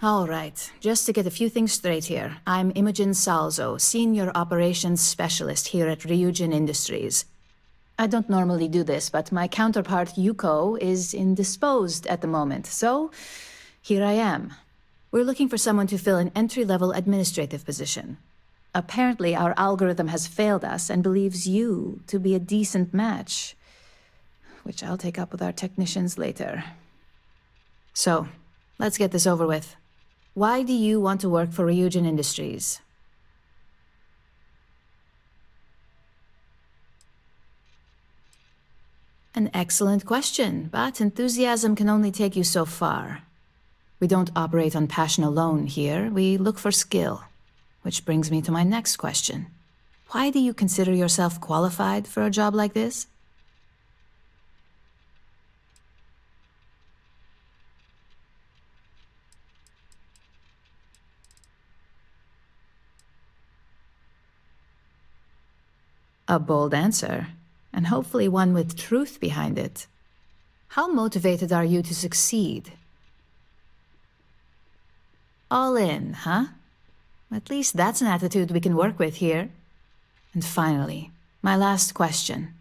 All right, just to get a few things straight here. I'm Imogen Salzo, Senior Operations Specialist here at DrewZoo Industries. I don't normally do this, but my counterpart, Yuko, is indisposed at the moment, so here I am. We're looking for someone to fill an entry-level administrative position. Apparently, our algorithm has failed us and believes you to be a decent match, which I'll take up with our technicians later. So, let's get this over with. Why do you want to work for DrewZoo Industries? An excellent question, but enthusiasm can only take you so far. We don't operate on passion alone here, we look for skill. Which brings me to my next question. Why do you consider yourself qualified for a job like this? A bold answer, and hopefully one with truth behind it. How motivated are you to succeed? All in, huh? At least that's an attitude we can work with here. And finally, my last question.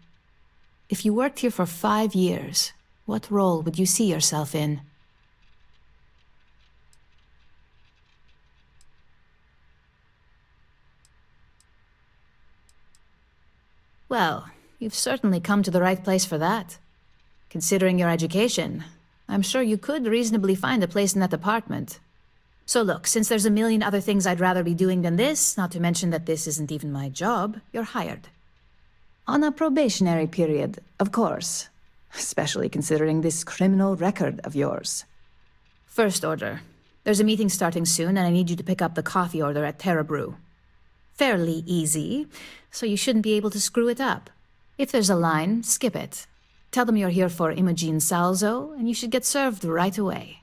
If you worked here for 5 years, what role would you see yourself in? Well, you've certainly come to the right place for that. Considering your education, I'm sure you could reasonably find a place in that department. So look, since there's a million other things I'd rather be doing than this, not to mention that this isn't even my job, you're hired. On a probationary period, of course. Especially considering this criminal record of yours. First order. There's a meeting starting soon, and I need you to pick up the coffee order at Terra Brew. Fairly easy, so you shouldn't be able to screw it up. If there's a line, skip it. Tell them you're here for Imogen Salzo, and you should get served right away.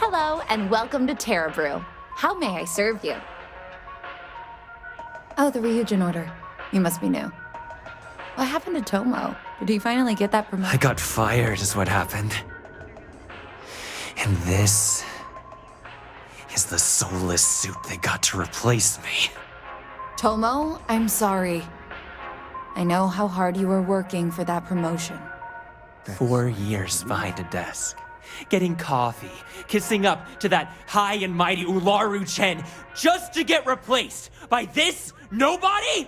Hello, and welcome to Terra Brew. How may I serve you? Oh, the DrewZoo order. You must be new. What happened to Tomo? Did he finally get that promotion? I got fired is what happened. And this is the soulless suit they got to replace me. Tomo, I'm sorry. I know how hard you were working for that promotion. 4 years behind a desk. Getting coffee, kissing up to that high and mighty Ularu Chen, just to get replaced by this nobody?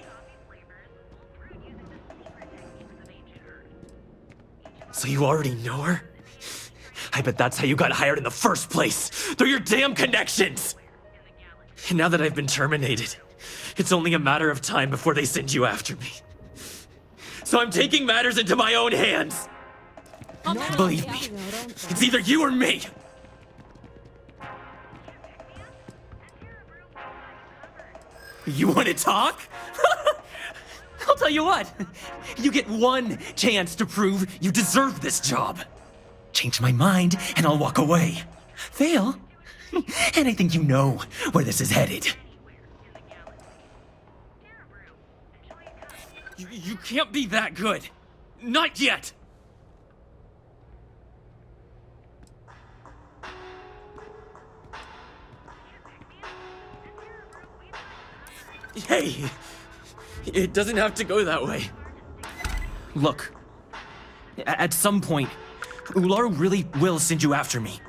So you already know her? I bet that's how you got hired in the first place, through your damn connections! And now that I've been terminated, it's only a matter of time before they send you after me. So I'm taking matters into my own hands! Believe me, it's either you or me! You want to talk? I'll tell you what, you get one chance to prove you deserve this job. Change my mind and I'll walk away. Fail, and I think you know where this is headed. You can't be that good. Not yet. Hey, it doesn't have to go that way. Look, at some point, Ular really will send you after me.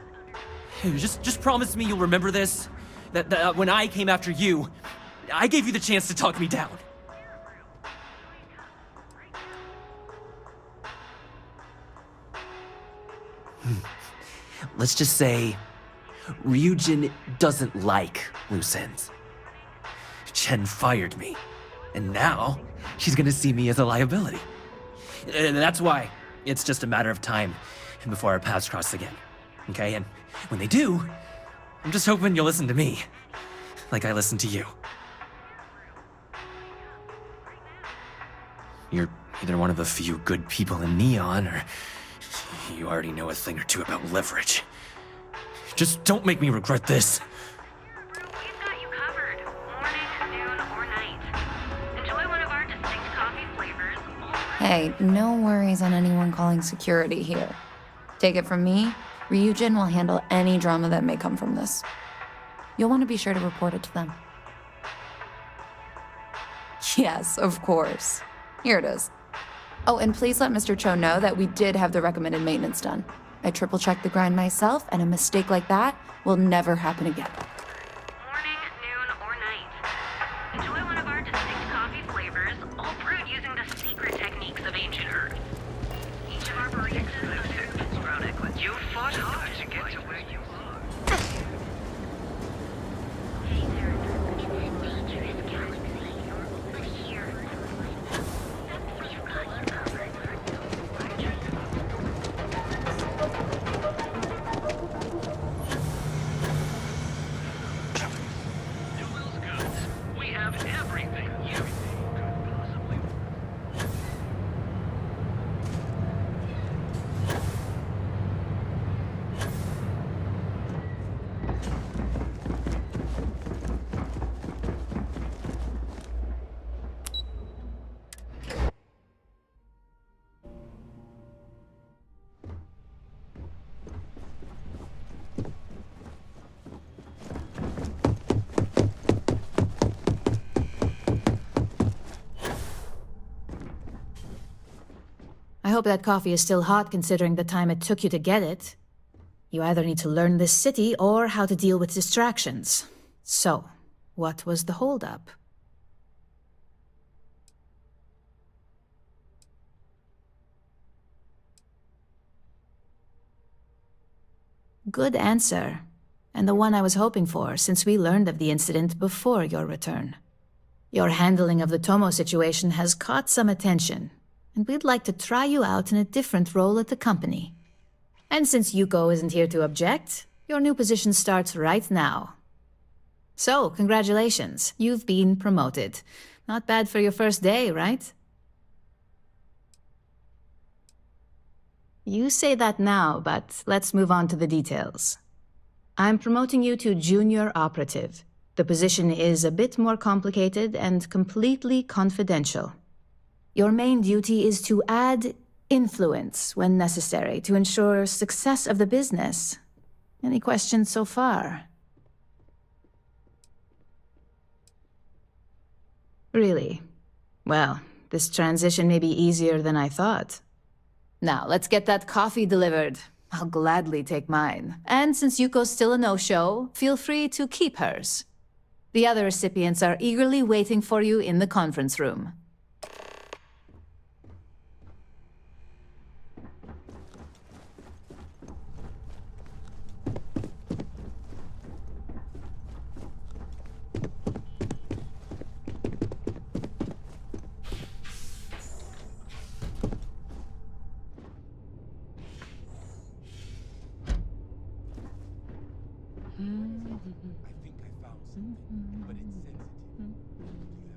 Just promise me you'll remember this. That when I came after you, I gave you the chance to talk me down. Let's just say Ryujin doesn't like loose ends. Chen fired me, and now she's gonna see me as a liability. And that's why it's just a matter of time before our paths cross again. Okay? And when they do, I'm just hoping you'll listen to me, like I listened to you. You're either one of the few good people in Neon, or you already know a thing or two about leverage. Just don't make me regret this. We've got you covered, morning, noon, or night. Enjoy one of our distinct coffee flavors. Hey, no worries on anyone calling security here. Take it from me, Ryujin will handle any drama that may come from this. You'll want to be sure to report it to them. Yes, of course. Here it is. Oh, and please let Mr. Cho know that we did have the recommended maintenance done. I triple-checked the grind myself, and a mistake like that will never happen again. Morning, noon, or night. Enjoy one of our distinct coffee flavors, all brewed using the secret techniques of ancient Earth. Each of our baristas are served with product. You fought hard to get to where you are. Hey there, it's a dangerous galaxy, but here, we've got you covered. We have everything you could possibly want. I hope that coffee is still hot considering the time it took you to get it. You either need to learn this city or how to deal with distractions. So, what was the holdup? Good answer. And the one I was hoping for, since we learned of the incident before your return. Your handling of the Tomo situation has caught some attention, and we'd like to try you out in a different role at the company. And since Yuko isn't here to object, your new position starts right now. So, congratulations, you've been promoted. Not bad for your first day, right? You say that now, but let's move on to the details. I'm promoting you to junior operative. The position is a bit more complicated and completely confidential. Your main duty is to add influence when necessary to ensure success of the business. Any questions so far? Really? Well, this transition may be easier than I thought. Now, let's get that coffee delivered. I'll gladly take mine. And since Yuko's still a no-show, feel free to keep hers. The other recipients are eagerly waiting for you in the conference room.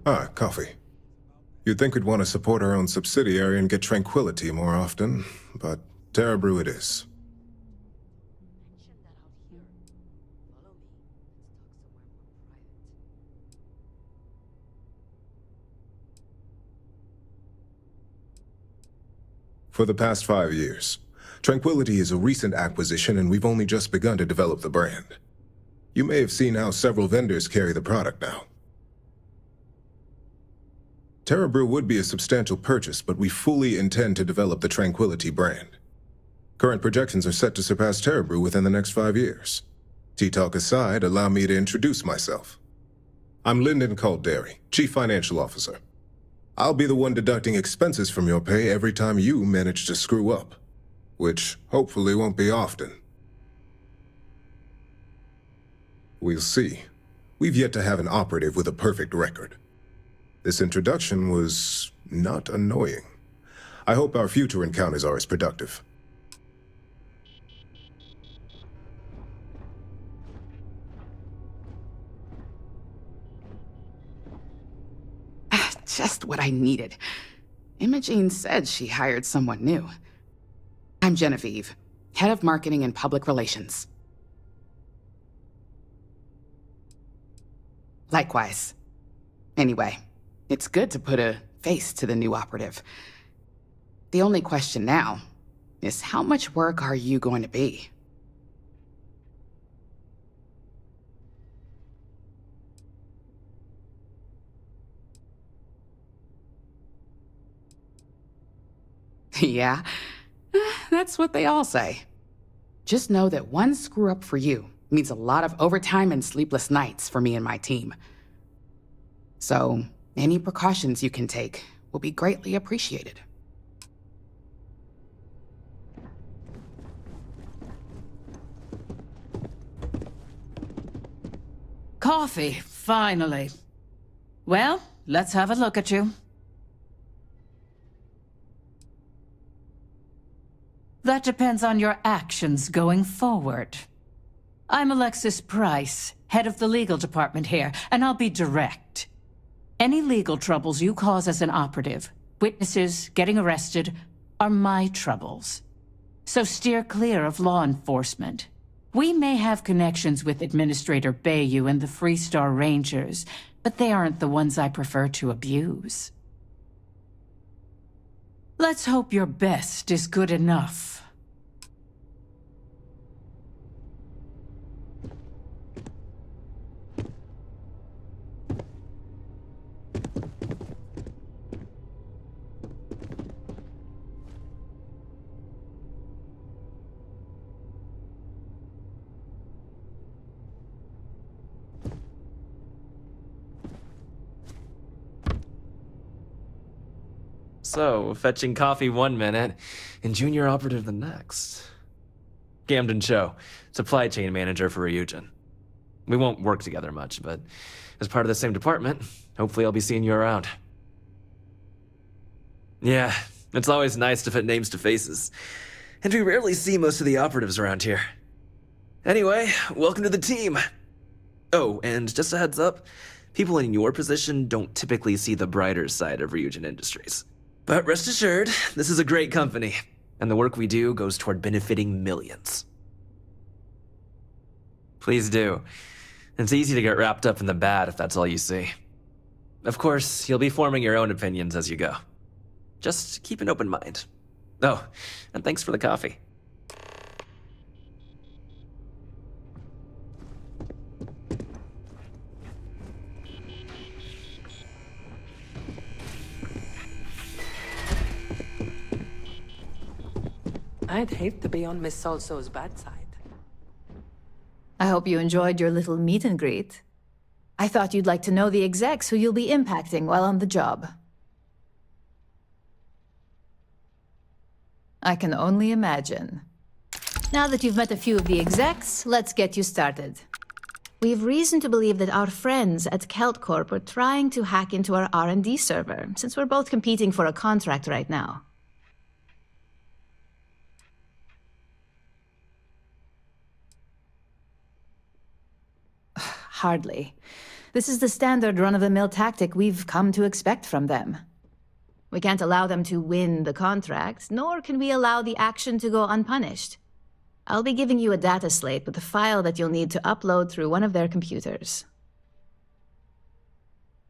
Ah, coffee. You'd think we'd want to support our own subsidiary and get tranquility more often, but Terra Brew it is. For the past 5 years, Tranquility is a recent acquisition and we've only just begun to develop the brand. You may have seen how several vendors carry the product now. Terra Brew would be a substantial purchase, but we fully intend to develop the Tranquility brand. Current projections are set to surpass Terebrew within the next 5 years. Tea-talk aside, allow me to introduce myself. I'm Lyndon Calderi, Chief Financial Officer. I'll be the one deducting expenses from your pay every time you manage to screw up, which hopefully won't be often. We'll see. We've yet to have an operative with a perfect record. This introduction was not annoying. I hope our future encounters are as productive. Just what I needed. Imogene said she hired someone new. I'm Genevieve, Head of Marketing and Public Relations. Likewise. Anyway, it's good to put a face to the new operative. The only question now is how much work are you going to be? Yeah, that's what they all say. Just know that one screw-up for you means a lot of overtime and sleepless nights for me and my team. So, any precautions you can take will be greatly appreciated. Coffee, finally. Well, let's have a look at you. That depends on your actions going forward. I'm Alexis Price, head of the legal department here, and I'll be direct. Any legal troubles you cause as an operative, witnesses, getting arrested, are my troubles. So steer clear of law enforcement. We may have connections with Administrator Bayou and the Freestar Rangers, but they aren't the ones I prefer to abuse. Let's hope your best is good enough. So, fetching coffee 1 minute, and junior operative the next. Camden Cho, supply chain manager for Ryujin. We won't work together much, but as part of the same department, hopefully I'll be seeing you around. Yeah, it's always nice to put names to faces. And we rarely see most of the operatives around here. Anyway, welcome to the team. Oh, and just a heads up, people in your position don't typically see the brighter side of Ryujin Industries. But rest assured, this is a great company, and the work we do goes toward benefiting millions. Please do. It's easy to get wrapped up in the bad if that's all you see. Of course, you'll be forming your own opinions as you go. Just keep an open mind. Oh, and thanks for the coffee. I'd hate to be on Miss So-So's bad side. I hope you enjoyed your little meet and greet. I thought you'd like to know the execs who you'll be impacting while on the job. I can only imagine. Now that you've met a few of the execs, let's get you started. We've reason to believe that our friends at KeltCorp are trying to hack into our R&D server, since we're both competing for a contract right now. Hardly. This is the standard run-of-the-mill tactic we've come to expect from them. We can't allow them to win the contract, nor can we allow the action to go unpunished. I'll be giving you a data slate with a file that you'll need to upload through one of their computers.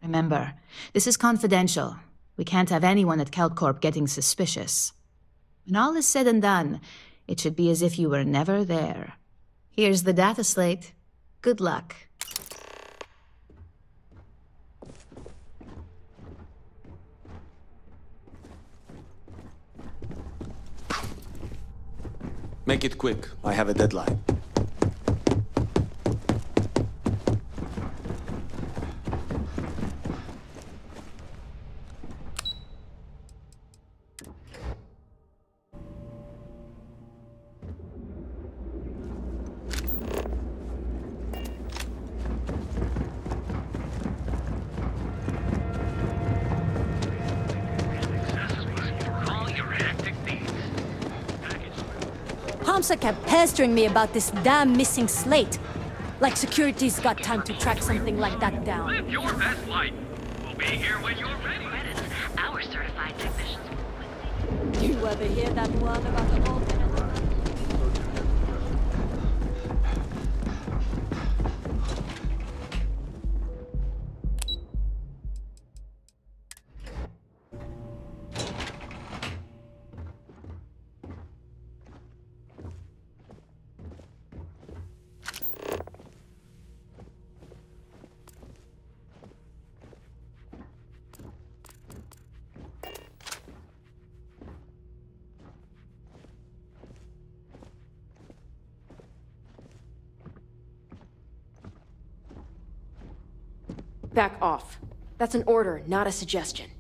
Remember, this is confidential. We can't have anyone at KeltCorp getting suspicious. When all is said and done, it should be as if you were never there. Here's the data slate. Good luck. Make it quick. I have a deadline. Hamsa kept pestering me about this damn missing slate. Like security's got time to track something like that down. Live your best life. We'll be here when you're ready. Credits. Our certified technicians will You ever hear that one about the alternate? Back off. That's an order, not a suggestion.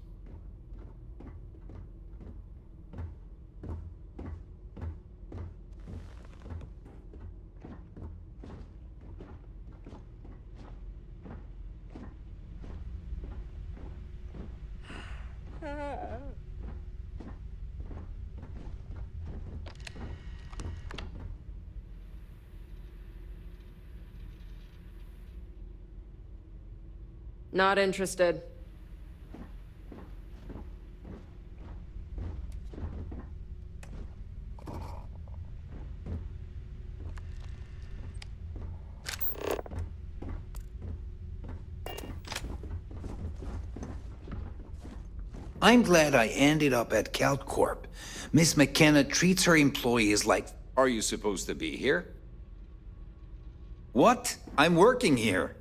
Not interested. I'm glad I ended up at CalCorp. Miss McKenna treats her employees like... Are you supposed to be here? What? I'm working here.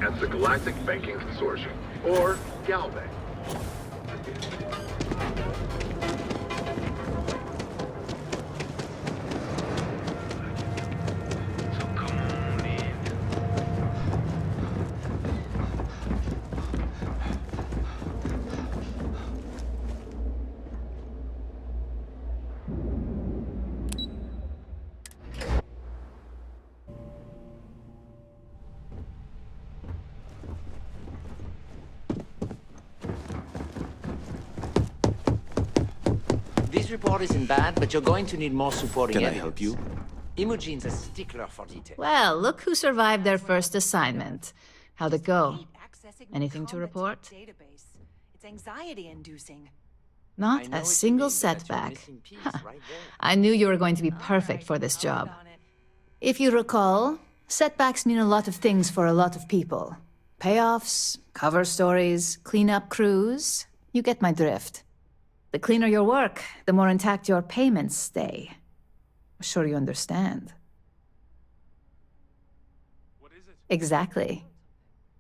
As the Galactic Banking Consortium, or GalBank. This report isn't bad, but you're going to need more supporting Can I evidence. help you? Imogene's a stickler for detail. Well, look who survived their first assignment. How'd it go? Anything to report? Database. It's anxiety-inducing. Not a single setback. I knew you were going to be perfect for this job. If you recall, setbacks mean a lot of things for a lot of people. Payoffs, cover stories, cleanup crews. You get my drift. The cleaner your work, the more intact your payments stay. I'm sure you understand. What is it? Exactly.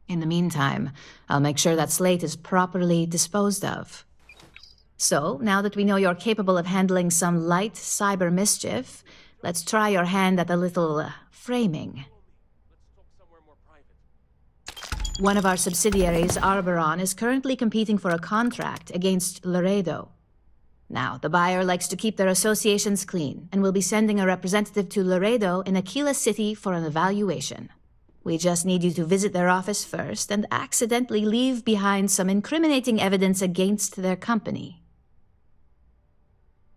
In the meantime, I'll make sure that Slate is properly disposed of. So, now that we know you're capable of handling some light cyber mischief, let's try your hand at a little framing. One of our subsidiaries, Arboron, is currently competing for a contract against Laredo. Now, the buyer likes to keep their associations clean, and will be sending a representative to Laredo in Aquila City for an evaluation. We just need you to visit their office first and accidentally leave behind some incriminating evidence against their company.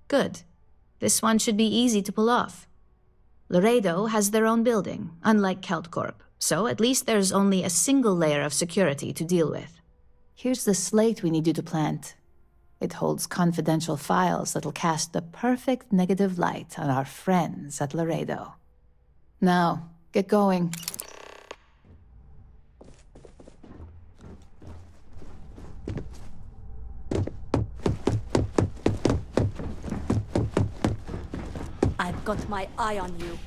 Good. This one should be easy to pull off. Laredo has their own building, unlike CaltCorp, so at least there's only a single layer of security to deal with. Here's the slate we need you to plant. It holds confidential files that'll cast the perfect negative light on our friends at Laredo. Now, get going. I've got my eye on you.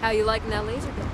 How you liking that laser gun?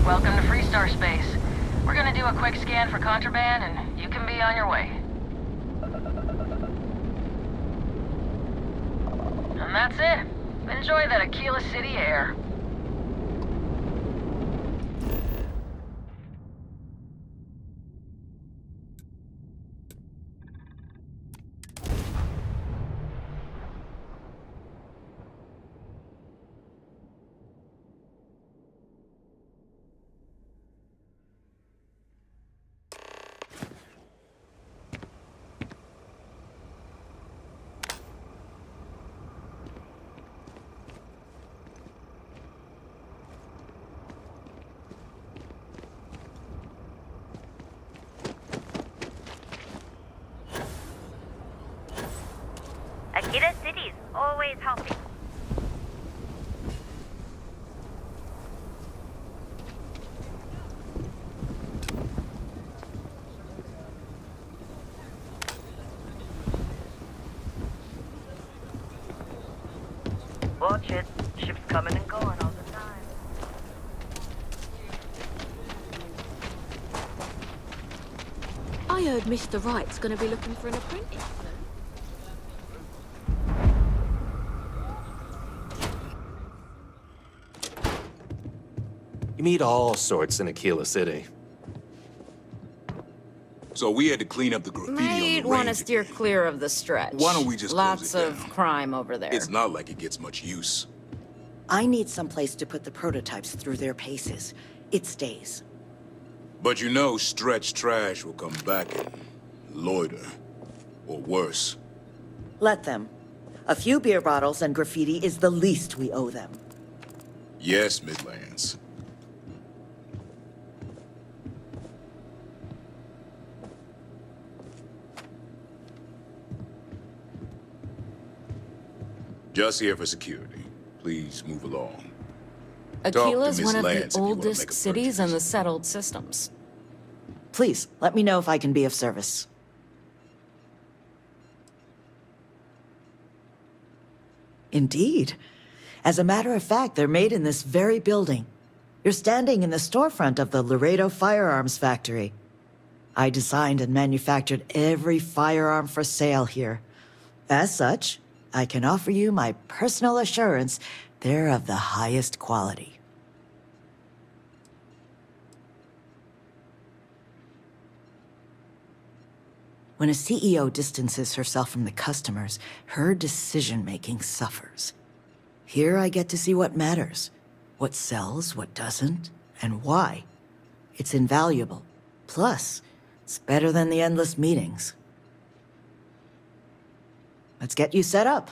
Welcome to Freestar Space. We're gonna do a quick scan for contraband, and you can be on your way. And that's it. Enjoy that Aquila City air. Ida City's always helping. Watch it. Ships coming and going all the time. I heard Mr. Wright's gonna be looking for an apprentice. You meet all sorts in Aquila City. So we had to clean up the graffiti on Might the want to range steer again. clear of the stretch. Why don't we just close Lots it of down? crime over there. It's not like it gets much use. I need someplace to put the prototypes through their paces. It stays. But you know Stretch Trash will come back and loiter. Or worse. Let them. A few beer bottles and graffiti is the least we owe them. Yes, Midlands. Just here for security. Please move along. Aquila's one of the Lance if you wanna oldest make a cities and the settled systems. Please, let me know if I can be of service. Indeed. As a matter of fact, they're made in this very building. You're standing in the storefront of the Laredo Firearms Factory. I designed and manufactured every firearm for sale here. As such, I can offer you my personal assurance they're of the highest quality. When a CEO distances herself from the customers, her decision-making suffers. Here I get to see what matters, what sells, what doesn't, and why. It's invaluable. Plus, it's better than the endless meetings. Let's get you set up.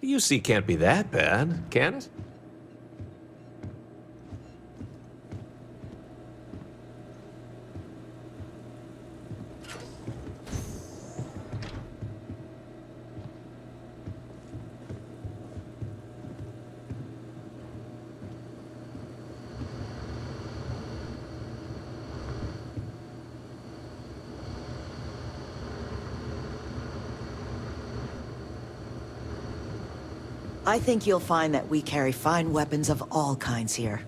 The UC can't be that bad, can it? I think you'll find that we carry fine weapons of all kinds here.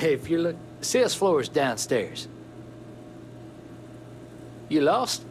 Hey, if you look, sales floor is downstairs. You lost?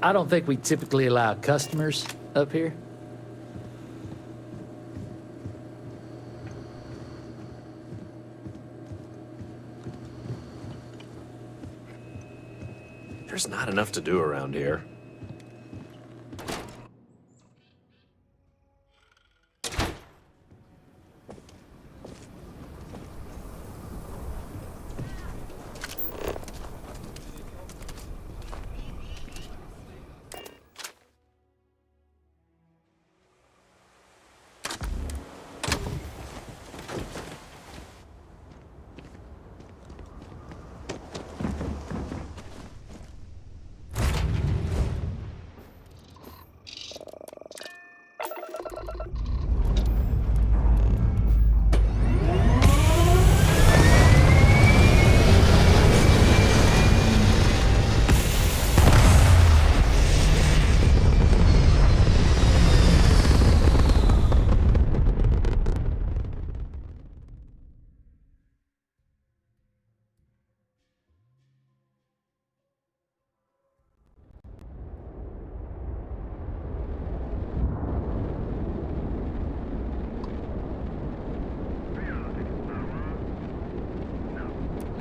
I don't think we typically allow customers up here. There's not enough to do around here.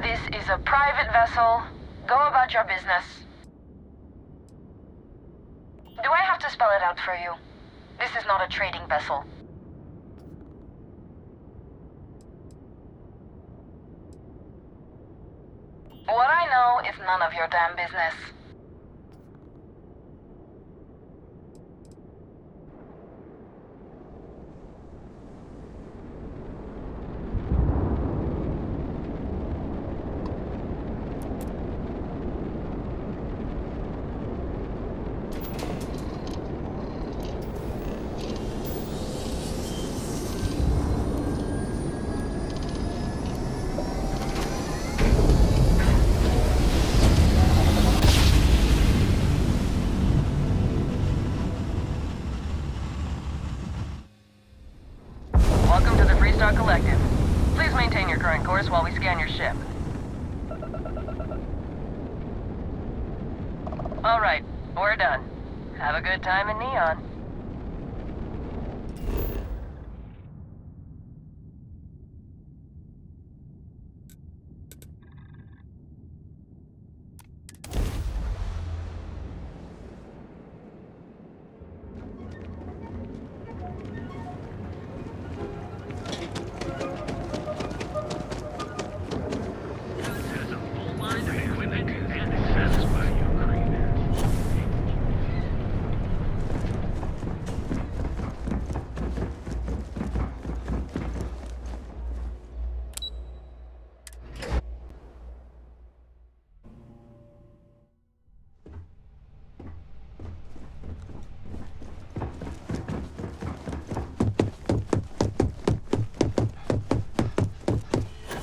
This is a private vessel. Go about your business. Do I have to spell it out for you? This is not a trading vessel. What I know is none of your damn business. Welcome to the Freestar Collective. Please maintain your current course while we scan your ship. Alright, we're done. Have a good time in Neon.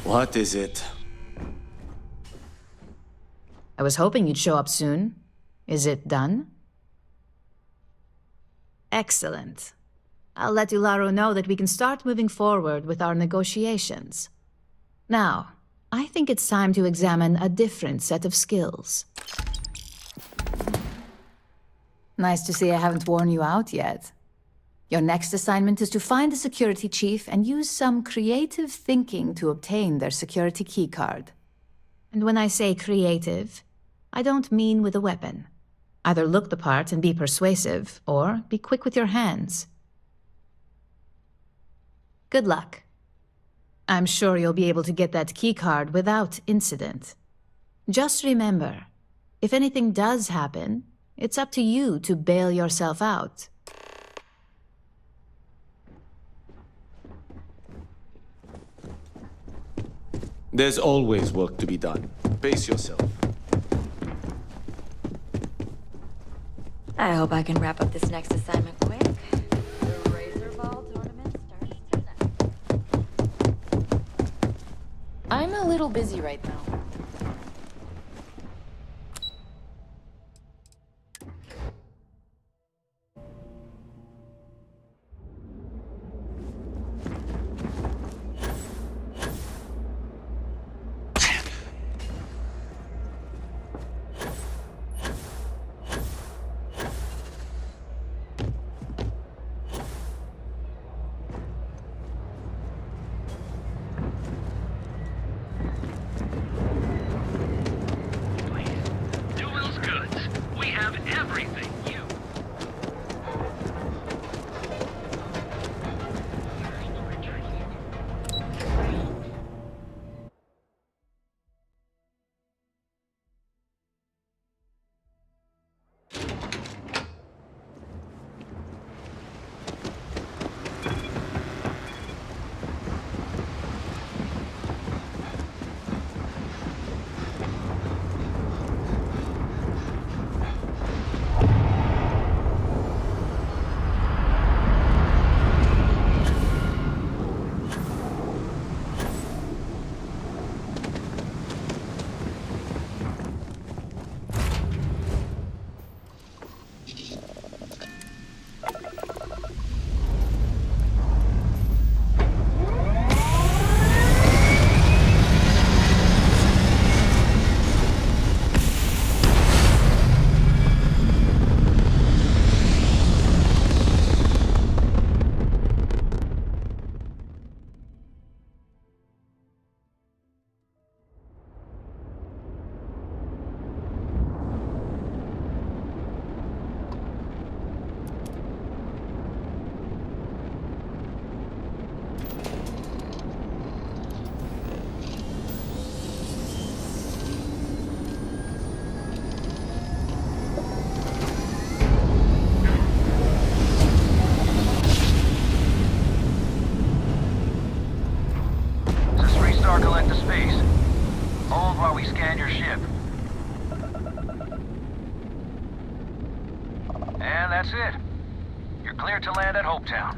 What is it? I was hoping you'd show up soon. Is it done? Excellent. I'll let Ularo know that we can start moving forward with our negotiations. Now, I think it's time to examine a different set of skills. Nice to see I haven't worn you out yet. Your next assignment is to find the security chief and use some creative thinking to obtain their security keycard. And when I say creative, I don't mean with a weapon. Either look the part and be persuasive, or be quick with your hands. Good luck. I'm sure you'll be able to get that keycard without incident. Just remember, if anything does happen, it's up to you to bail yourself out. There's always work to be done. Pace yourself. I hope I can wrap up this next assignment quick. The Razor Ball tournament starts tonight. I'm a little busy right now. And that's it. You're cleared to land at Hopetown.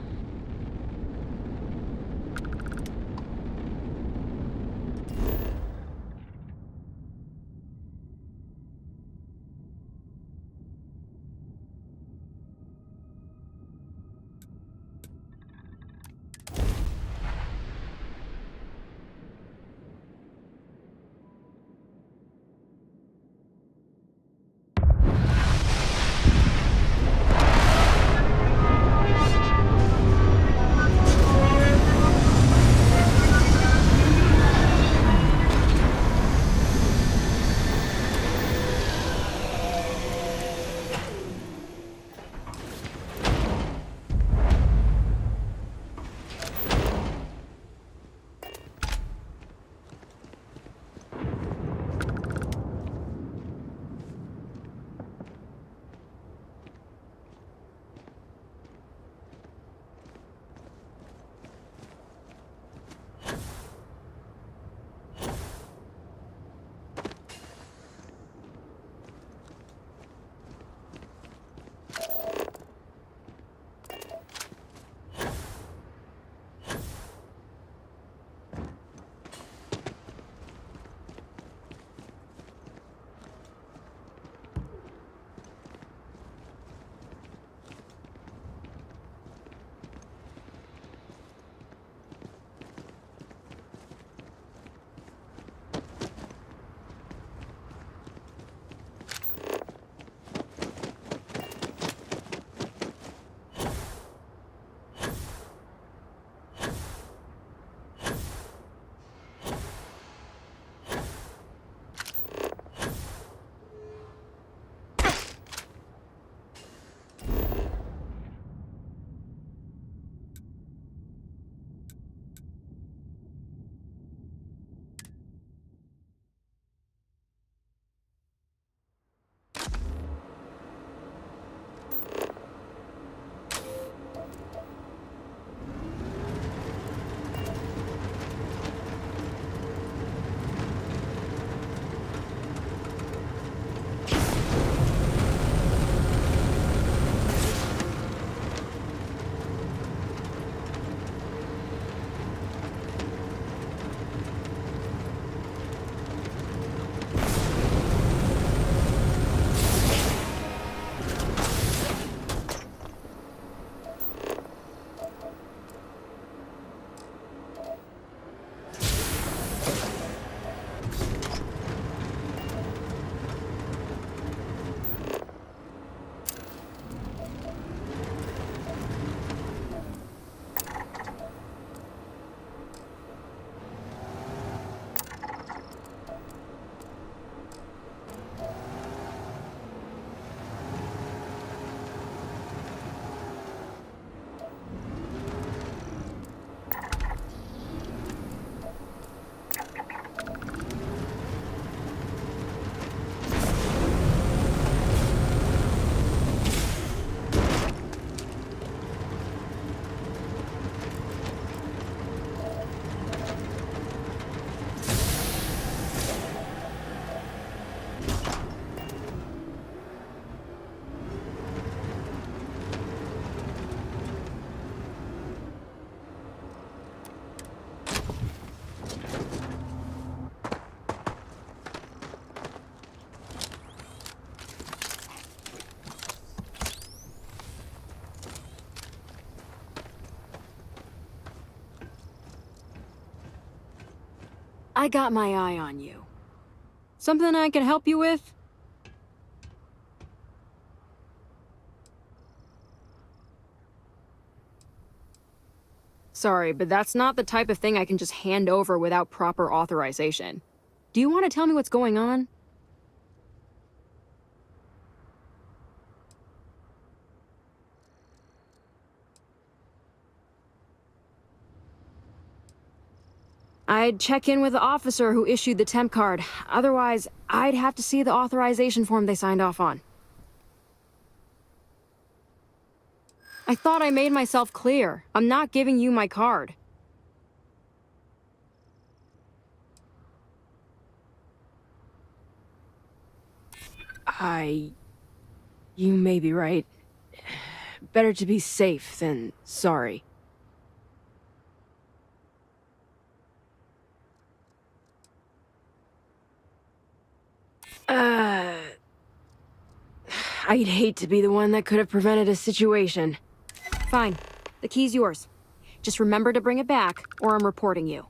I got my eye on you. Something I can help you with? Sorry, but that's not the type of thing I can just hand over without proper authorization. Do you want to tell me what's going on? I'd check in with the officer who issued the temp card. Otherwise, I'd have to see the authorization form they signed off on. I thought I made myself clear. I'm not giving you my card. You may be right. better to be safe than sorry. I'd hate to be the one that could have prevented a situation. Fine. The key's yours. Just remember to bring it back, or I'm reporting you.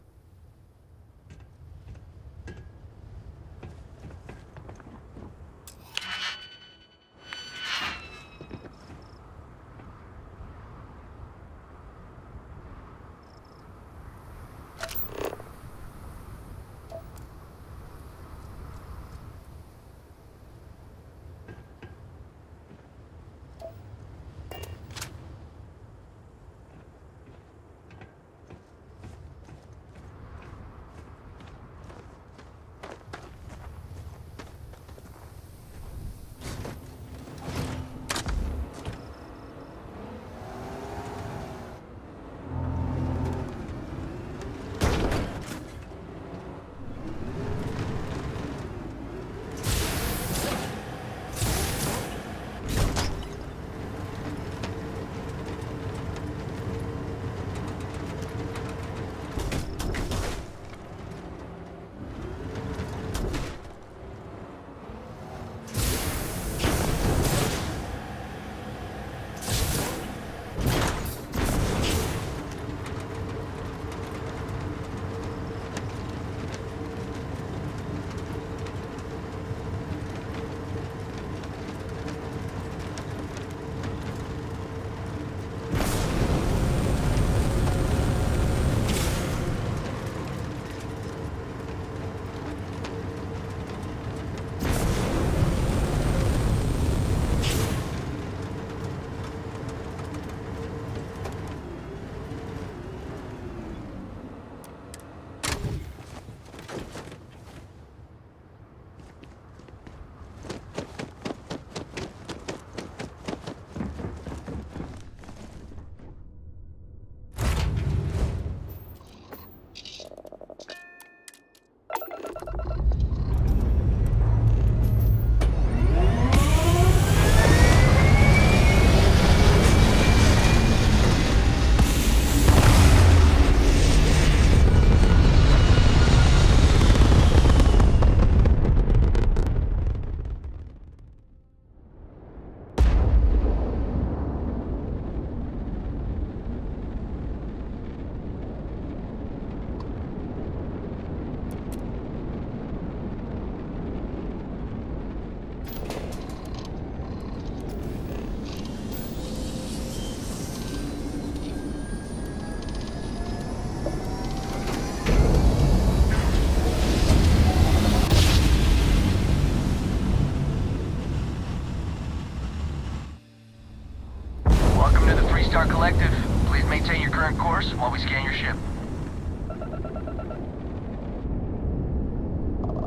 Star Collective, please maintain your current course while we scan your ship.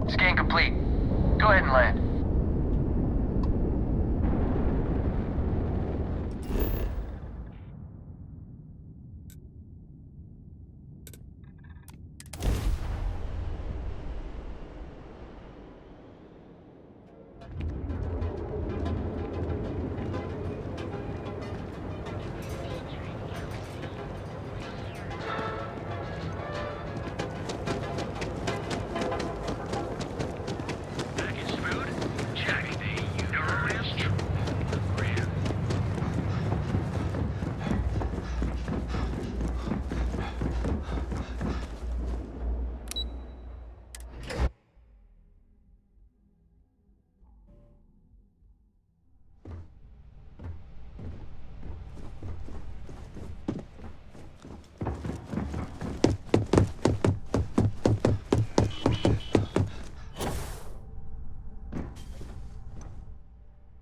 Scan complete. Go ahead and land.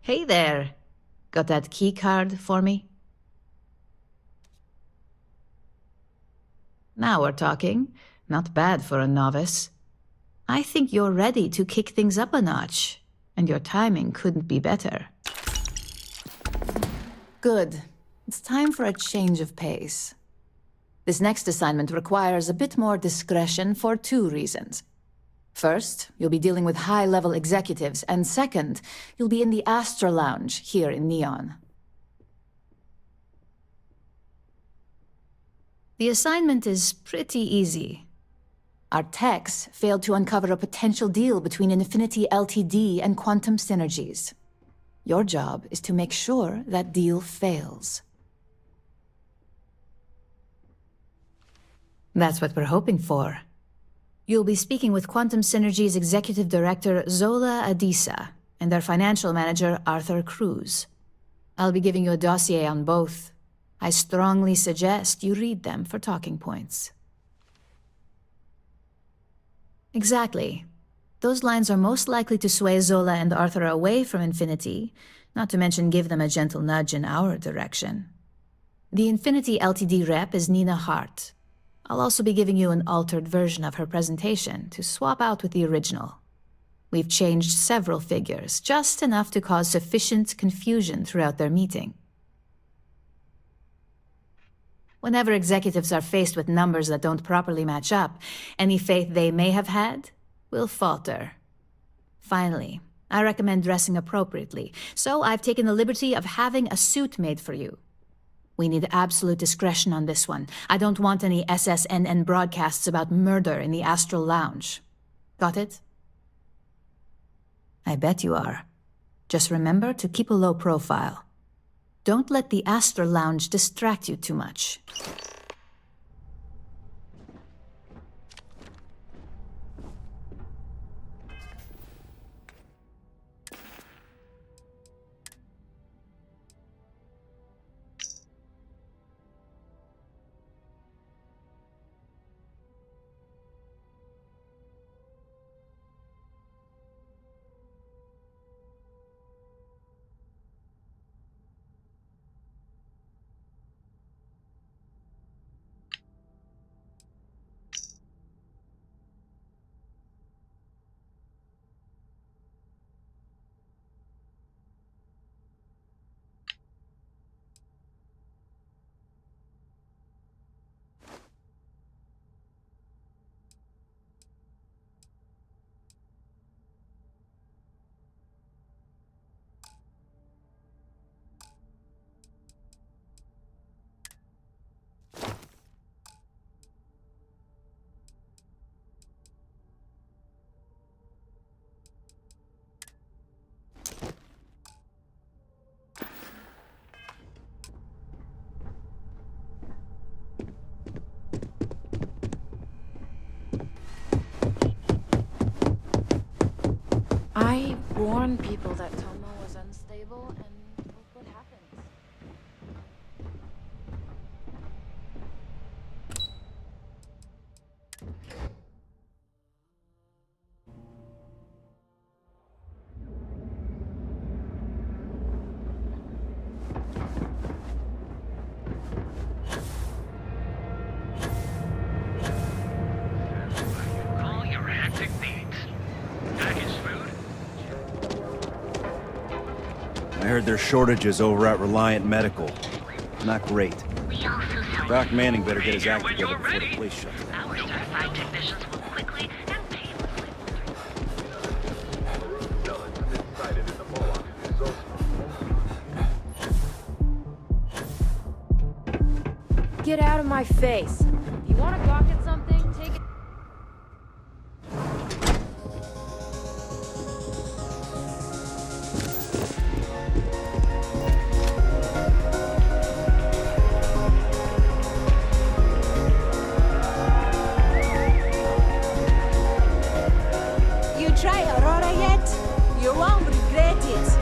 Hey there. Got that key card for me? Now we're talking. Not bad for a novice. I think you're ready to kick things up a notch, and your timing couldn't be better. Good. It's time for a change of pace. This next assignment requires a bit more discretion for 2 reasons. First, you'll be dealing with high-level executives, and second, you'll be in the Astra Lounge here in Neon. The assignment is pretty easy. Our techs failed to uncover a potential deal between Infinity Ltd. And Quantum Synergies. Your job is to make sure that deal fails. That's what we're hoping for. You'll be speaking with Quantum Synergy's Executive Director Zola Adisa and their Financial Manager Arthur Cruz. I'll be giving you a dossier on both. I strongly suggest you read them for talking points. Exactly. Those lines are most likely to sway Zola and Arthur away from Infinity, not to mention give them a gentle nudge in our direction. The Infinity Ltd. Rep is Nina Hart. I'll also be giving you an altered version of her presentation to swap out with the original. We've changed several figures, just enough to cause sufficient confusion throughout their meeting. Whenever executives are faced with numbers that don't properly match up, any faith they may have had will falter. Finally, I recommend dressing appropriately, so I've taken the liberty of having a suit made for you. We need absolute discretion on this one. I don't want any SSNN broadcasts about murder in the Astral Lounge. Got it? I bet you are. Just remember to keep a low profile. Don't let the Astral Lounge distract you too much. I warned people that Tomo was unstable, and look what happens. All your hectic needs. Package food? I heard there's shortages over at Reliant Medical. Not great. Doc Manning better get his act together before the place shuts down. Our certified technicians will quickly and painlessly. Get out of my face. If you want to gawk at something, take it. You try Aurora yet? You won't regret it.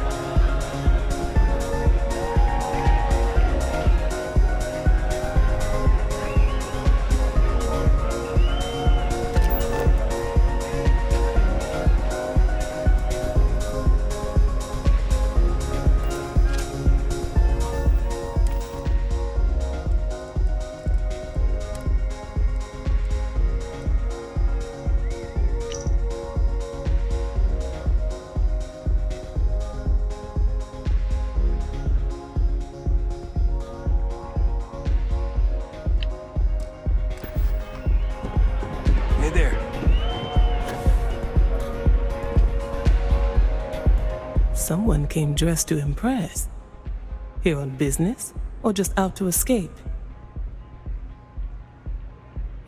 Hey there. Someone came dressed to impress. Here on business, or just out to escape?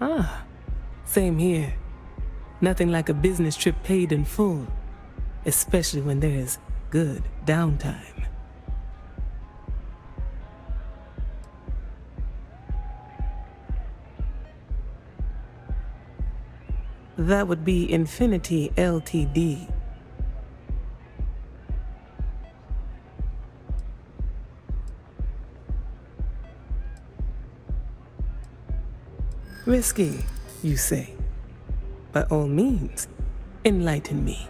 Ah, same here. Nothing like a business trip paid in full, especially when there's good downtime. That would be Infinity Ltd. Risky, you say? By all means, enlighten me.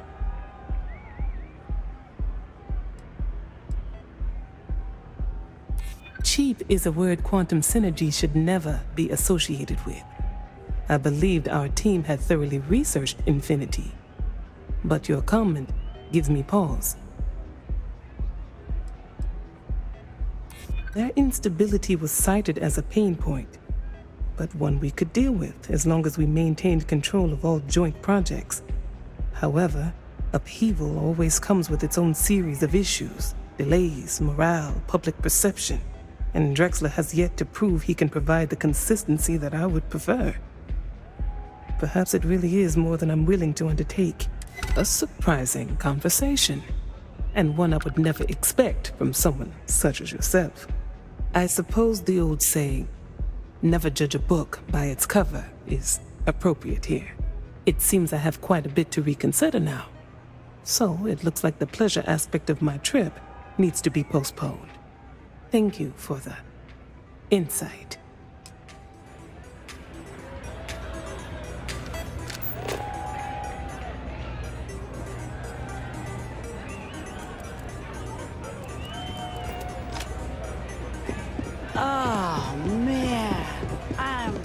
Cheap is a word quantum synergy should never be associated with. I believed our team had thoroughly researched Infinity, but your comment gives me pause. Their instability was cited as a pain point, but one we could deal with as long as we maintained control of all joint projects. However, upheaval always comes with its own series of issues, delays, morale, public perception, and Drexler has yet to prove he can provide the consistency that I would prefer. Perhaps it really is more than I'm willing to undertake. A surprising conversation, and one I would never expect from someone such as yourself. I suppose the old saying, "Never judge a book by its cover," is appropriate here. It seems I have quite a bit to reconsider now. So it looks like the pleasure aspect of my trip needs to be postponed. Thank you for the insight. Oh, man. I'm...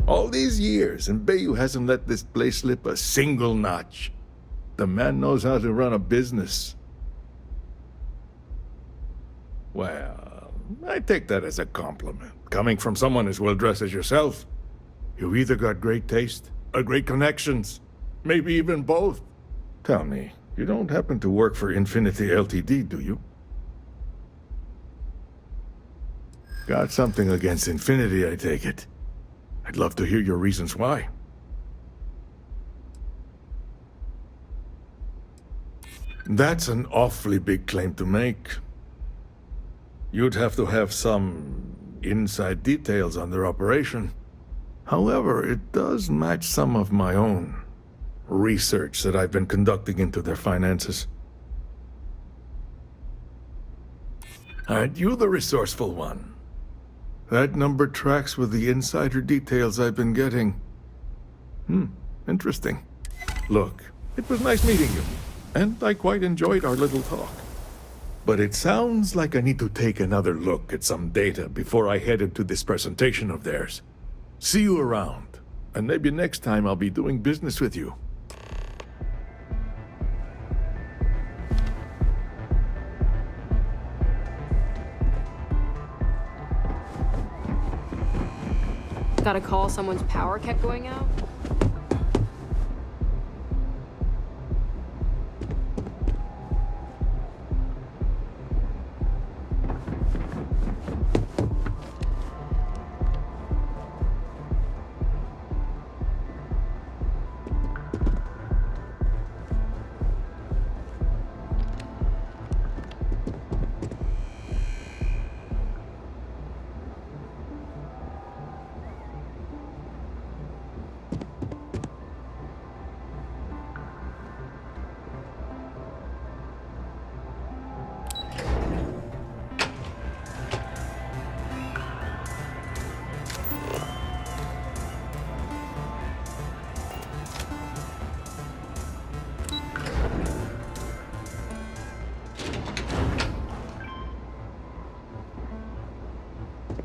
All these years, and Bayou hasn't let this place slip a single notch. The man knows how to run a business. Well, I take that as a compliment. Coming from someone as well-dressed as yourself, you either got great taste or great connections. Maybe even both. Tell me, you don't happen to work for Infinity Ltd, do you? Got something against Infinity, I take it. I'd love to hear your reasons why. That's an awfully big claim to make. You'd have to have some inside details on their operation. However, it does match some of my own research that I've been conducting into their finances. Aren't you the resourceful one? That number tracks with the insider details I've been getting. Interesting. Look, it was nice meeting you, and I quite enjoyed our little talk. But it sounds like I need to take another look at some data before I head into this presentation of theirs. See you around, and maybe next time I'll be doing business with you. Got a call someone's power kept going out?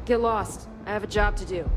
Get lost. I have a job to do.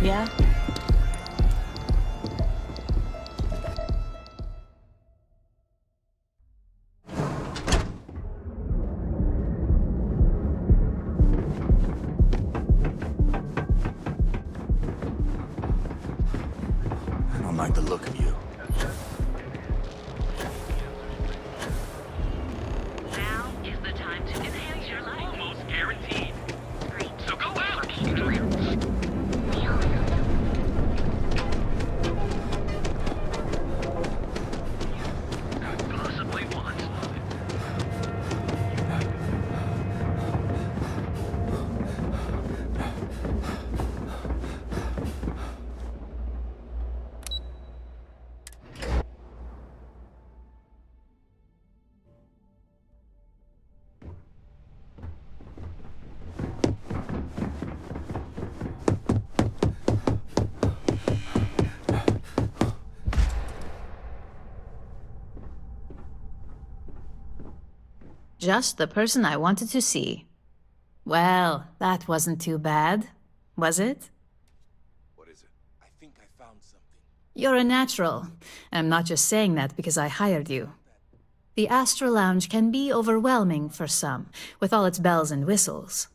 Yeah? I don't like the look of you. Now is the time to enhance your life. Almost guaranteed. Great. So go out. Possibly once. Just the person I wanted to see. Well, that wasn't too bad, was it? What is it? I think I found something. You're a natural. I'm not just saying that because I hired you. The Astro Lounge can be overwhelming for some, with all its bells and whistles.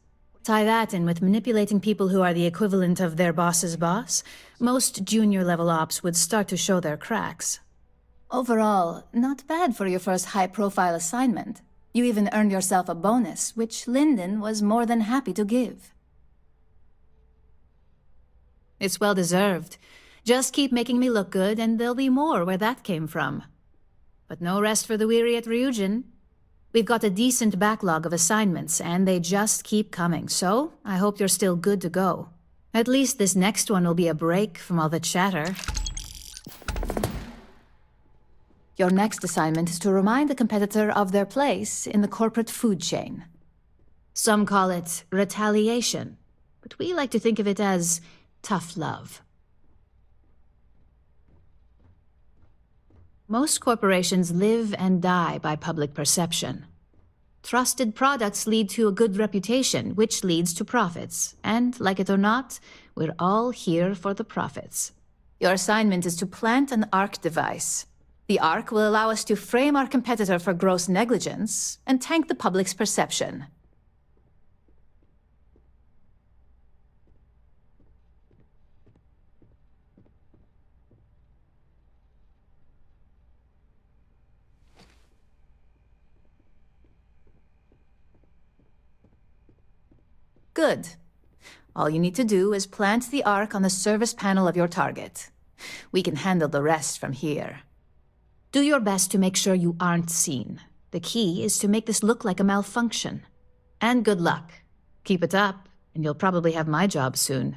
Tie that in with manipulating people who are the equivalent of their boss's boss, most junior-level ops would start to show their cracks. Overall, not bad for your first high-profile assignment. You even earned yourself a bonus, which Lyndon was more than happy to give. It's well-deserved. Just keep making me look good, and there'll be more where that came from. But no rest for the weary at Ryujin. We've got a decent backlog of assignments, and they just keep coming, so I hope you're still good to go. At least this next one will be a break from all the chatter. Your next assignment is to remind the competitor of their place in the corporate food chain. Some call it retaliation, but we like to think of it as tough love. Most corporations live and die by public perception. Trusted products lead to a good reputation, which leads to profits. And, like it or not, we're all here for the profits. Your assignment is to plant an ARC device. The ARC will allow us to frame our competitor for gross negligence and tank the public's perception. Good. All you need to do is plant the ARC on the service panel of your target. We can handle the rest from here. Do your best to make sure you aren't seen. The key is to make this look like a malfunction. And good luck. Keep it up, and you'll probably have my job soon.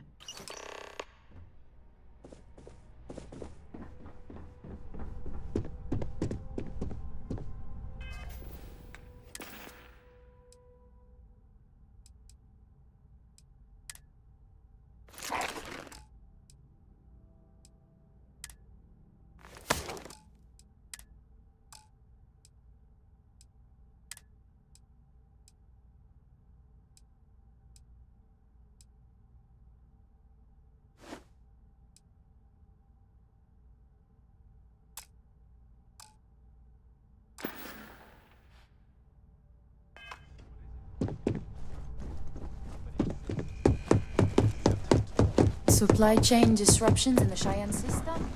Supply chain disruptions in the Cheyenne system?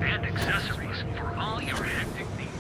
And accessories for all your acting needs.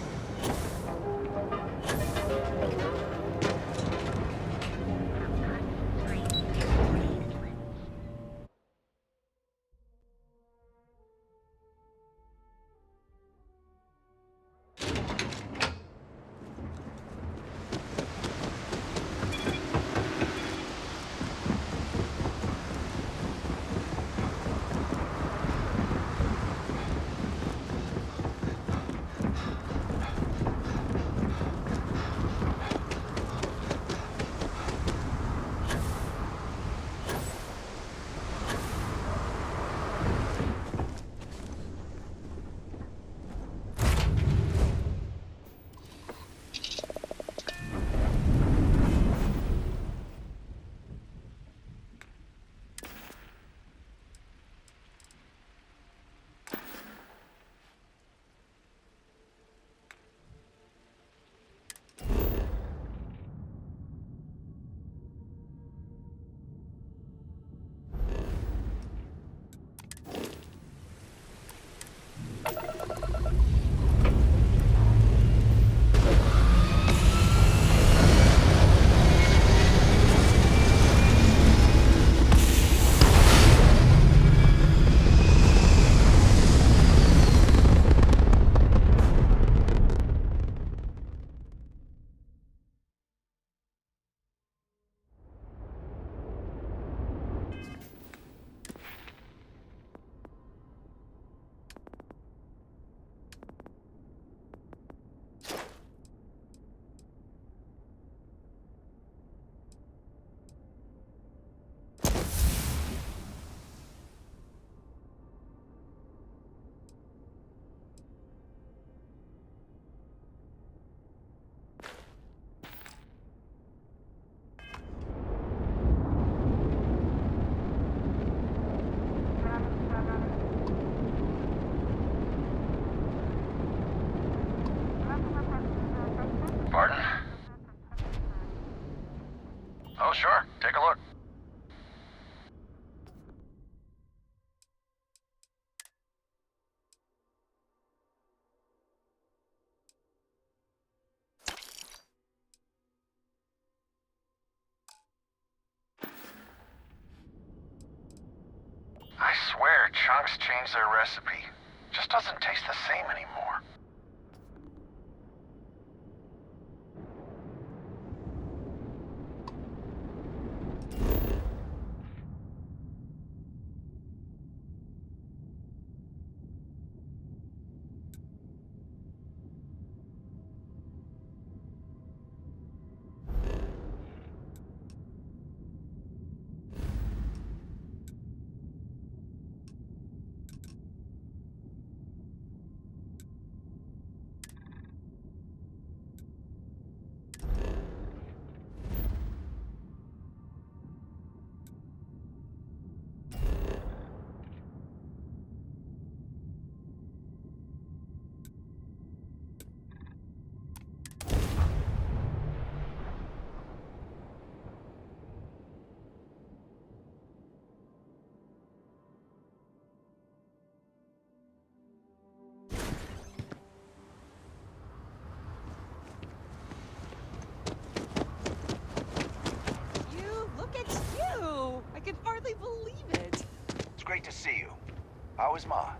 Pardon? Oh, sure. Take a look. I swear, Chunks changed their recipe. Just doesn't taste the same anymore. believe it. It's great to see you. How is Ma?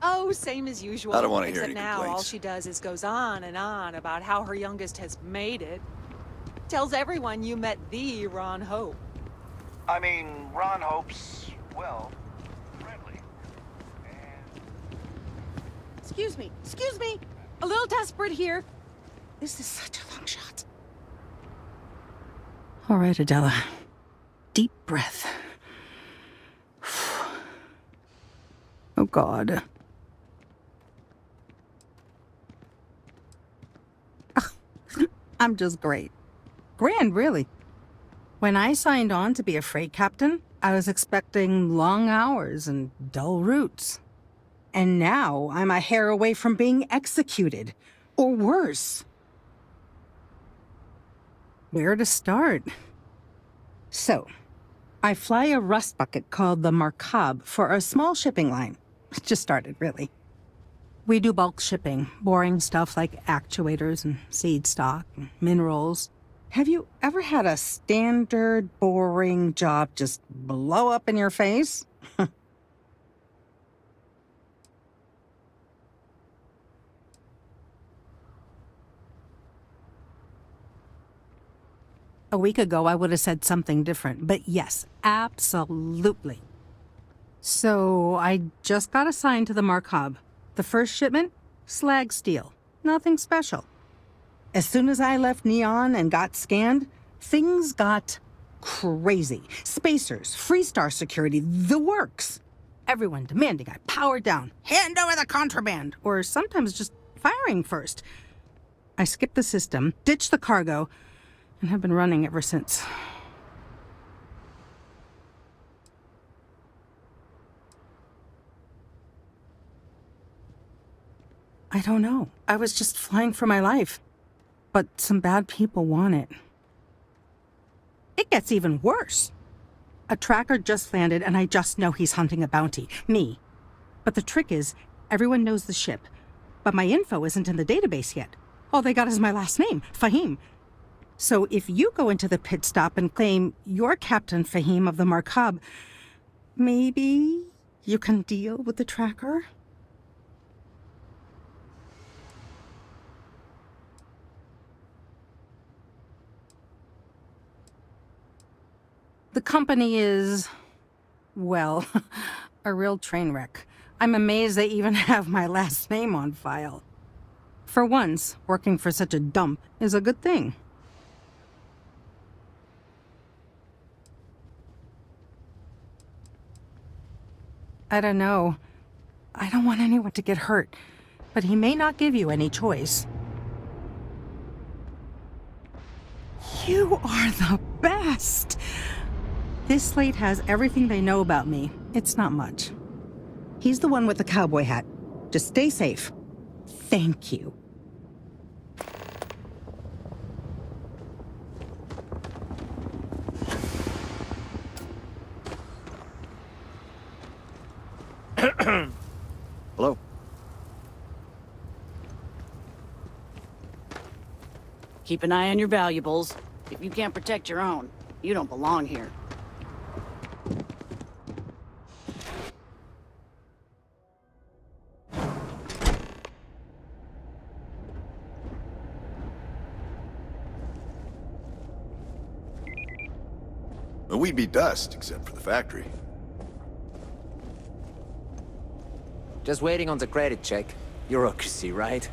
Oh, same as usual. I don't wanna hear Except any now all complaints. she does is goes on and on about how her youngest has made it. Tells everyone you met the Ron Hope. I mean, Ron Hope's, well, friendly. Excuse me. A little desperate here. This is such a long shot. All right, Adela. Deep breath. Oh, God. I'm just great. Grand, really. When I signed on to be a freight captain, I was expecting long hours and dull routes. And now I'm a hair away from being executed. Or worse. Where to start? So, I fly a rust bucket called the Markab for a small shipping line. It just started, really. We do bulk shipping, boring stuff like actuators and seed stock and minerals. Have you ever had a standard, boring job just blow up in your face? A week ago, I would have said something different, but yes, absolutely. So, I just got assigned to the Markab. The first shipment? Slag steel. Nothing special. As soon as I left Neon and got scanned, things got crazy. Spacers, Freestar security, the works. Everyone demanding I power down, hand over the contraband, or sometimes just firing first. I skipped the system, ditched the cargo, and have been running ever since. I don't know. I was just flying for my life. But some bad people want it. It gets even worse. A tracker just landed and I just know he's hunting a bounty. Me. But the trick is, everyone knows the ship. But my info isn't in the database yet. All they got is my last name, Fahim. So if you go into the pit stop and claim you're Captain Fahim of the Markab, maybe you can deal with the tracker? The company is, well, a real train wreck. I'm amazed they even have my last name on file. For once, working for such a dump is a good thing. I don't know. I don't want anyone to get hurt, but he may not give you any choice. You are the best! This slate has everything they know about me. It's not much. He's the one with the cowboy hat. Just stay safe. Thank you. Hello? Keep an eye on your valuables. If you can't protect your own, you don't belong here. Well, we'd be dust, except for the factory. Just waiting on the credit check. Bureaucracy, right?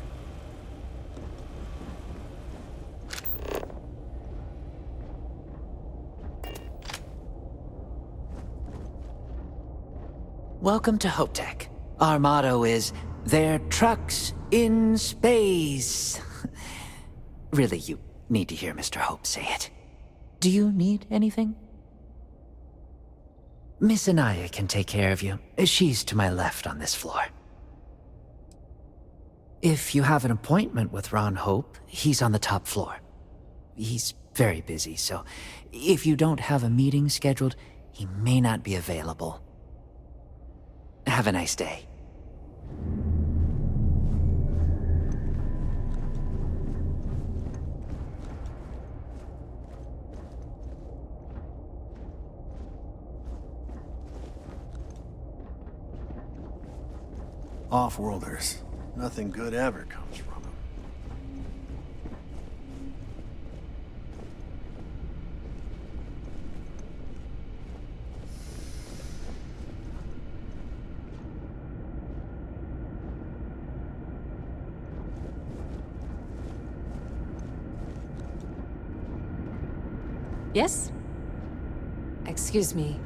Welcome to HopeTech. Our motto is, "They're trucks in space." Really, you need to hear Mr. Hope say it. Do you need anything? Miss Anaya can take care of you. She's to my left on this floor. If you have an appointment with Ron Hope, he's on the top floor. He's very busy, so if you don't have a meeting scheduled, he may not be available. Have a nice day. Off-worlders. Nothing good ever comes from them. Yes? Excuse me.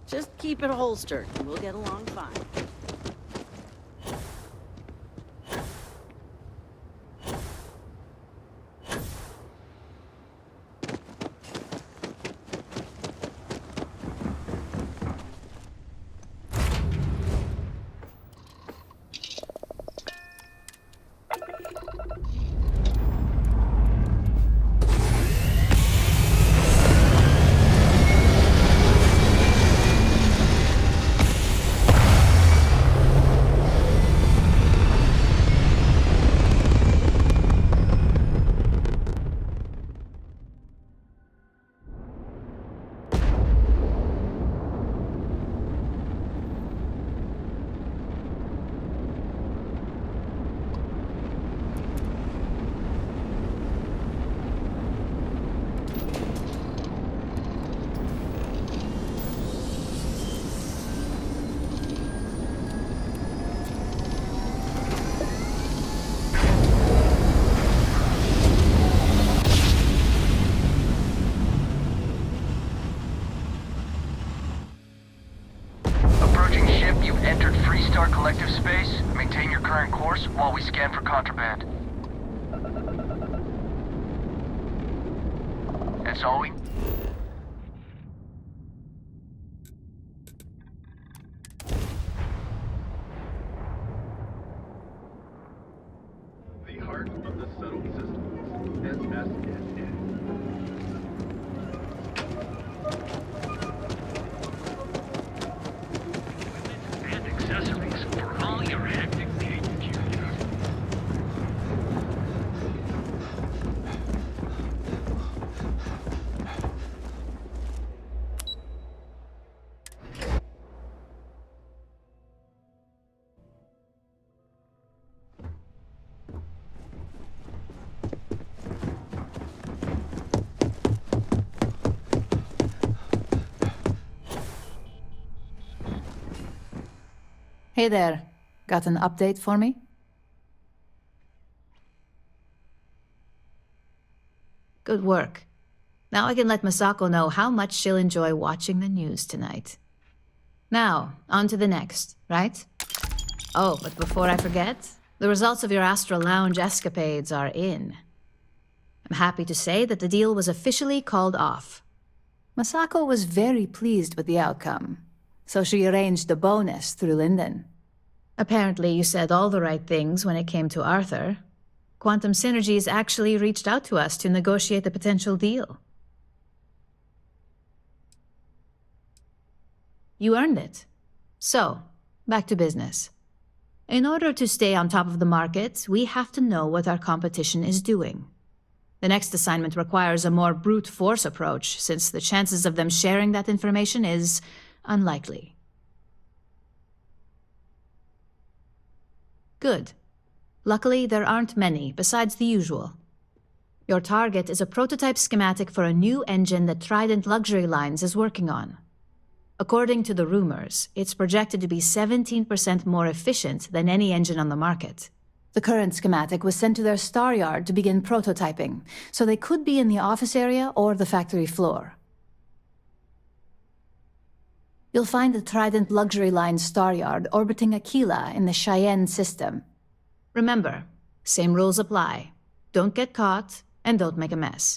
Just keep it holstered, and we'll get along fine. current course while we scan for contraband. That's all we... The heart of the subtle systems, SSNA. And accessories for all your hectic needs. Hey there. Got an update for me? Good work. Now I can let Masako know how much she'll enjoy watching the news tonight. Now, on to the next, right? Oh, but before I forget, the results of your Astral Lounge escapades are in. I'm happy to say that the deal was officially called off. Masako was very pleased with the outcome, so she arranged a bonus through Linden. Apparently you said all the right things when it came to Arthur. Quantum Synergies actually reached out to us to negotiate the potential deal. You earned it. So, back to business. In order to stay on top of the market, we have to know what our competition is doing. The next assignment requires a more brute force approach, since the chances of them sharing that information is unlikely. Good. Luckily, there aren't many, besides the usual. Your target is a prototype schematic for a new engine that Trident Luxury Lines is working on. According to the rumors, it's projected to be 17% more efficient than any engine on the market. The current schematic was sent to their star yard to begin prototyping, so they could be in the office area or the factory floor. You'll find the Trident Luxury Line star yard orbiting Aquila in the Cheyenne system. Remember, same rules apply. Don't get caught, and don't make a mess.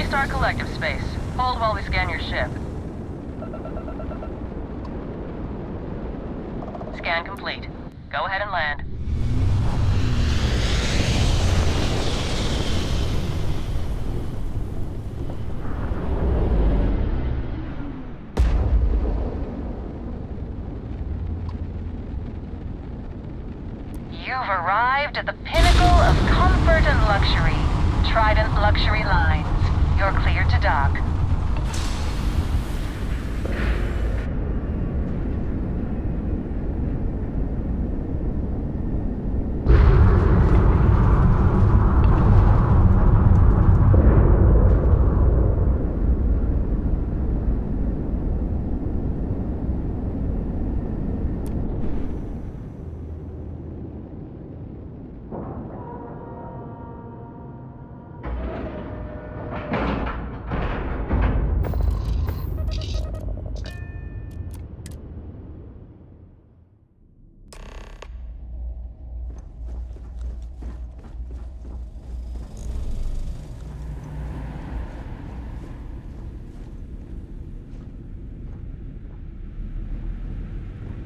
3-star collective space. Hold while we scan your ship. Scan complete. Go ahead and land. You've arrived at the pinnacle of comfort and luxury. Trident Luxury Lines. You're cleared to dock.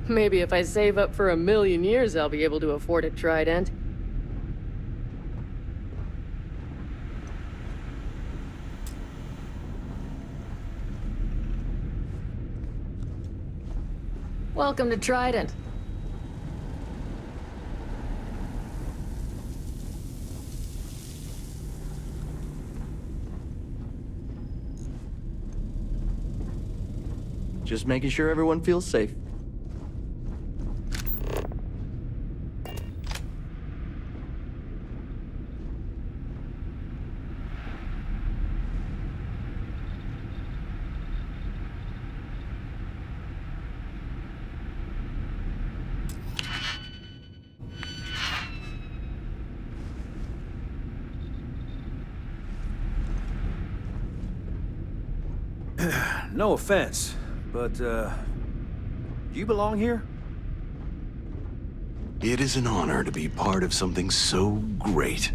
Maybe if I save up for 1,000,000 years, I'll be able to afford a Trident. Welcome to Trident. Just making sure everyone feels safe. No offense, but, do you belong here? It is an honor to be part of something so great.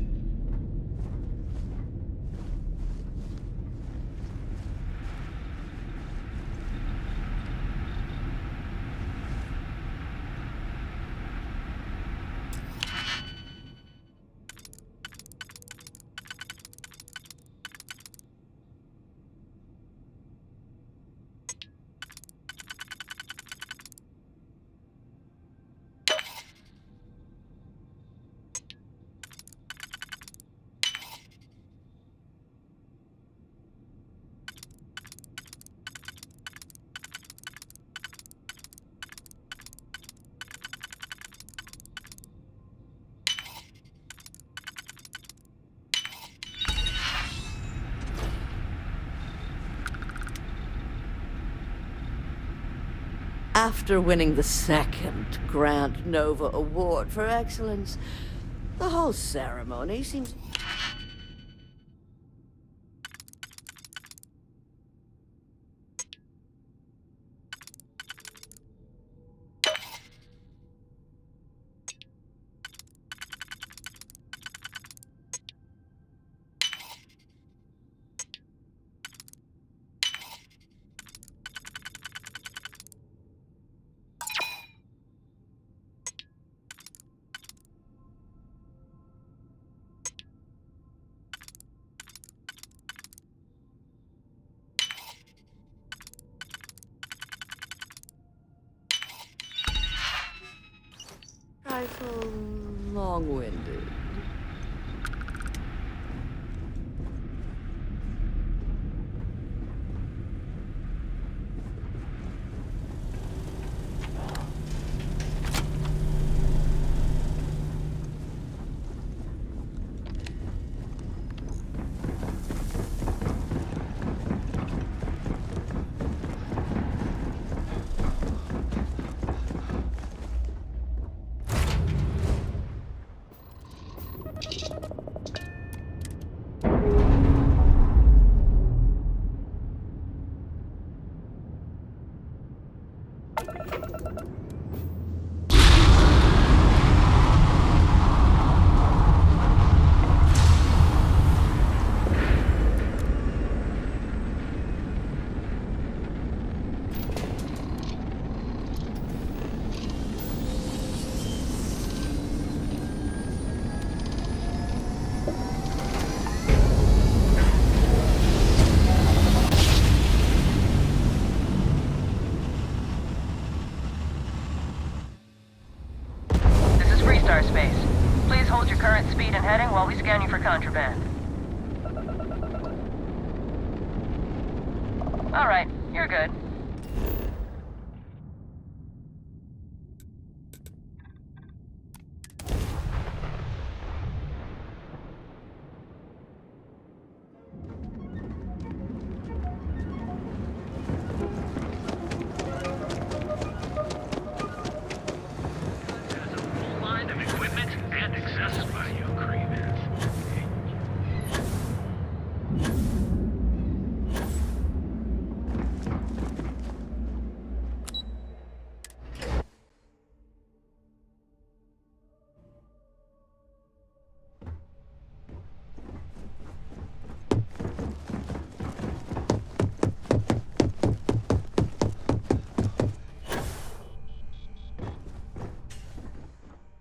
After winning the second Grand Nova Award for Excellence, the whole ceremony seems... trifle long-winded. Alright, you're good. Full line of equipment and accessories by you, Creeman.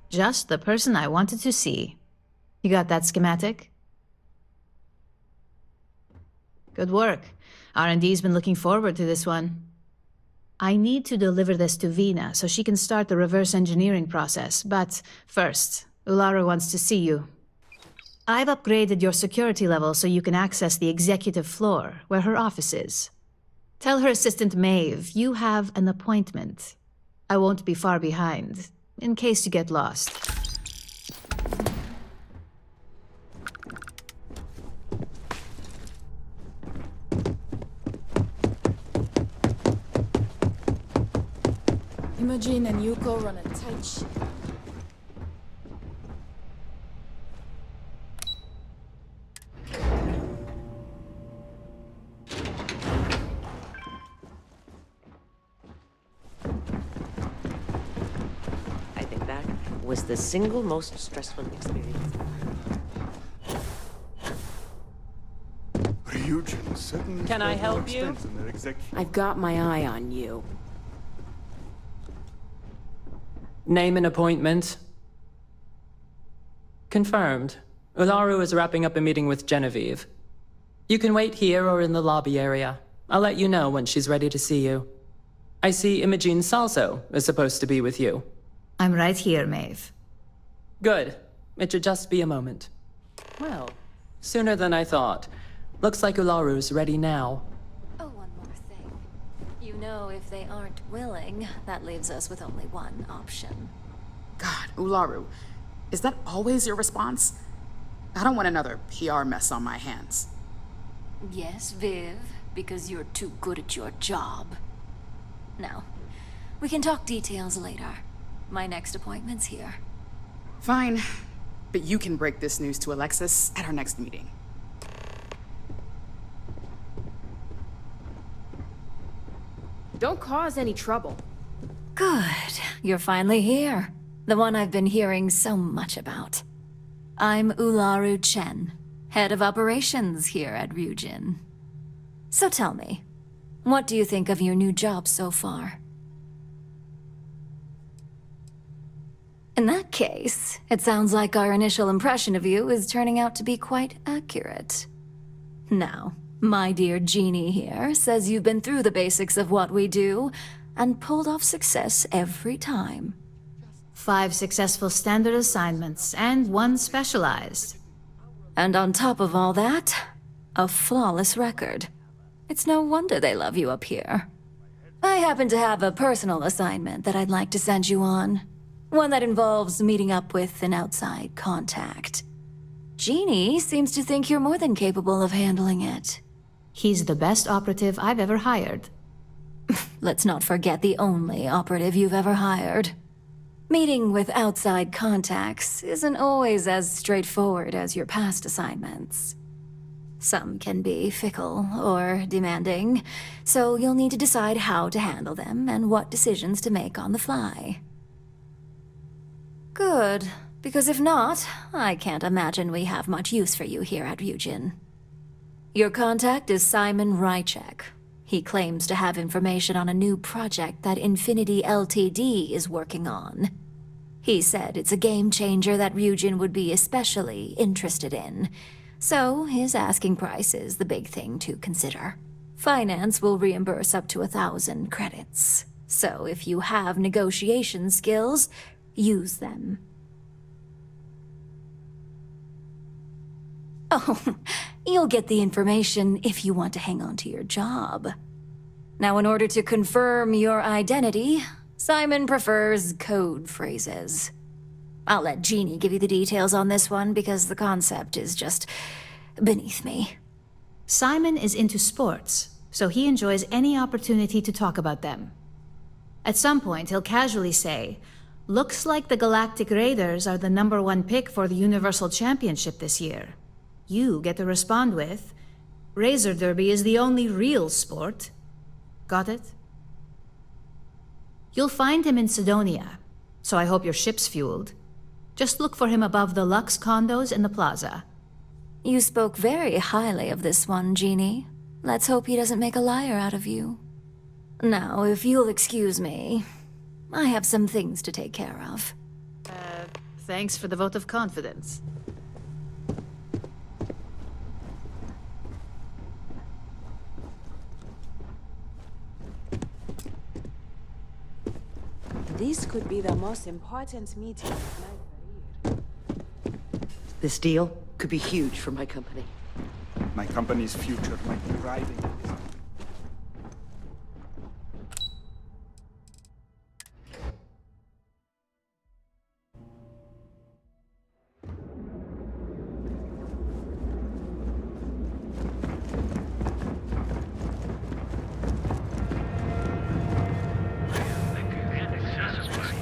Just the person I wanted to see. You got that schematic? Good work. R&D's been looking forward to this one. I need to deliver this to Vina so she can start the reverse engineering process, but first, Ularu wants to see you. I've upgraded your security level so you can access the executive floor, where her office is. Tell her assistant Maeve you have an appointment. I won't be far behind, in case you get lost. Imogen and Yuko run a tight ship. I think that was the single most stressful experience. Can I help you? I've got my eye on you. Name and appointment. Confirmed. Ularu is wrapping up a meeting with Genevieve. You can wait here or in the lobby area. I'll let you know when she's ready to see you. I see Imogene Salso is supposed to be with you. I'm right here, Maeve. Good. It should just be a moment. Well, sooner than I thought. Looks like Ularu's ready now. Oh, one more thing. You know, if they aren't willing, that leaves us with only one option. God, Ularu, is that always your response? I don't want another PR mess on my hands. Yes, Viv, because you're too good at your job. Now, we can talk details later. My next appointment's here. Fine, but you can break this news to Alexis at our next meeting. Don't cause any trouble. Good. You're finally here. The one I've been hearing so much about. I'm Ularu Chen, head of operations here at Ryujin. So tell me, what do you think of your new job so far? In that case, it sounds like our initial impression of you is turning out to be quite accurate. Now, my dear Jeannie here says you've been through the basics of what we do and pulled off success every time. 5 successful standard assignments and 1 specialized. And on top of all that, a flawless record. It's no wonder they love you up here. I happen to have a personal assignment that I'd like to send you on. One that involves meeting up with an outside contact. Jeannie seems to think you're more than capable of handling it. He's the best operative I've ever hired. Let's not forget the only operative you've ever hired. Meeting with outside contacts isn't always as straightforward as your past assignments. Some can be fickle or demanding, so you'll need to decide how to handle them and what decisions to make on the fly. Good, because if not, I can't imagine we have much use for you here at Ryujin. Your contact is Simon Rychek. He claims to have information on a new project that Infinity Ltd is working on. He said it's a game changer that Ryujin would be especially interested in, so his asking price is the big thing to consider. Finance will reimburse up to 1,000 credits, so if you have negotiation skills, use them. Oh, you'll get the information if you want to hang on to your job. Now, in order to confirm your identity, Simon prefers code phrases. I'll let Jeannie give you the details on this one because the concept is just beneath me. Simon is into sports, so he enjoys any opportunity to talk about them. At some point, he'll casually say, "Looks like the Galactic Raiders are the #1 pick for the Universal Championship this year." You get to respond with, "Razor Derby is the only real sport." Got it? You'll find him in Sidonia, so I hope your ship's fueled. Just look for him above the Lux condos in the plaza. You spoke very highly of this one, Jeannie. Let's hope he doesn't make a liar out of you. Now, if you'll excuse me, I have some things to take care of. Thanks for the vote of confidence. This could be the most important meeting of my career. This deal could be huge for my company. My company's future might be riding on this.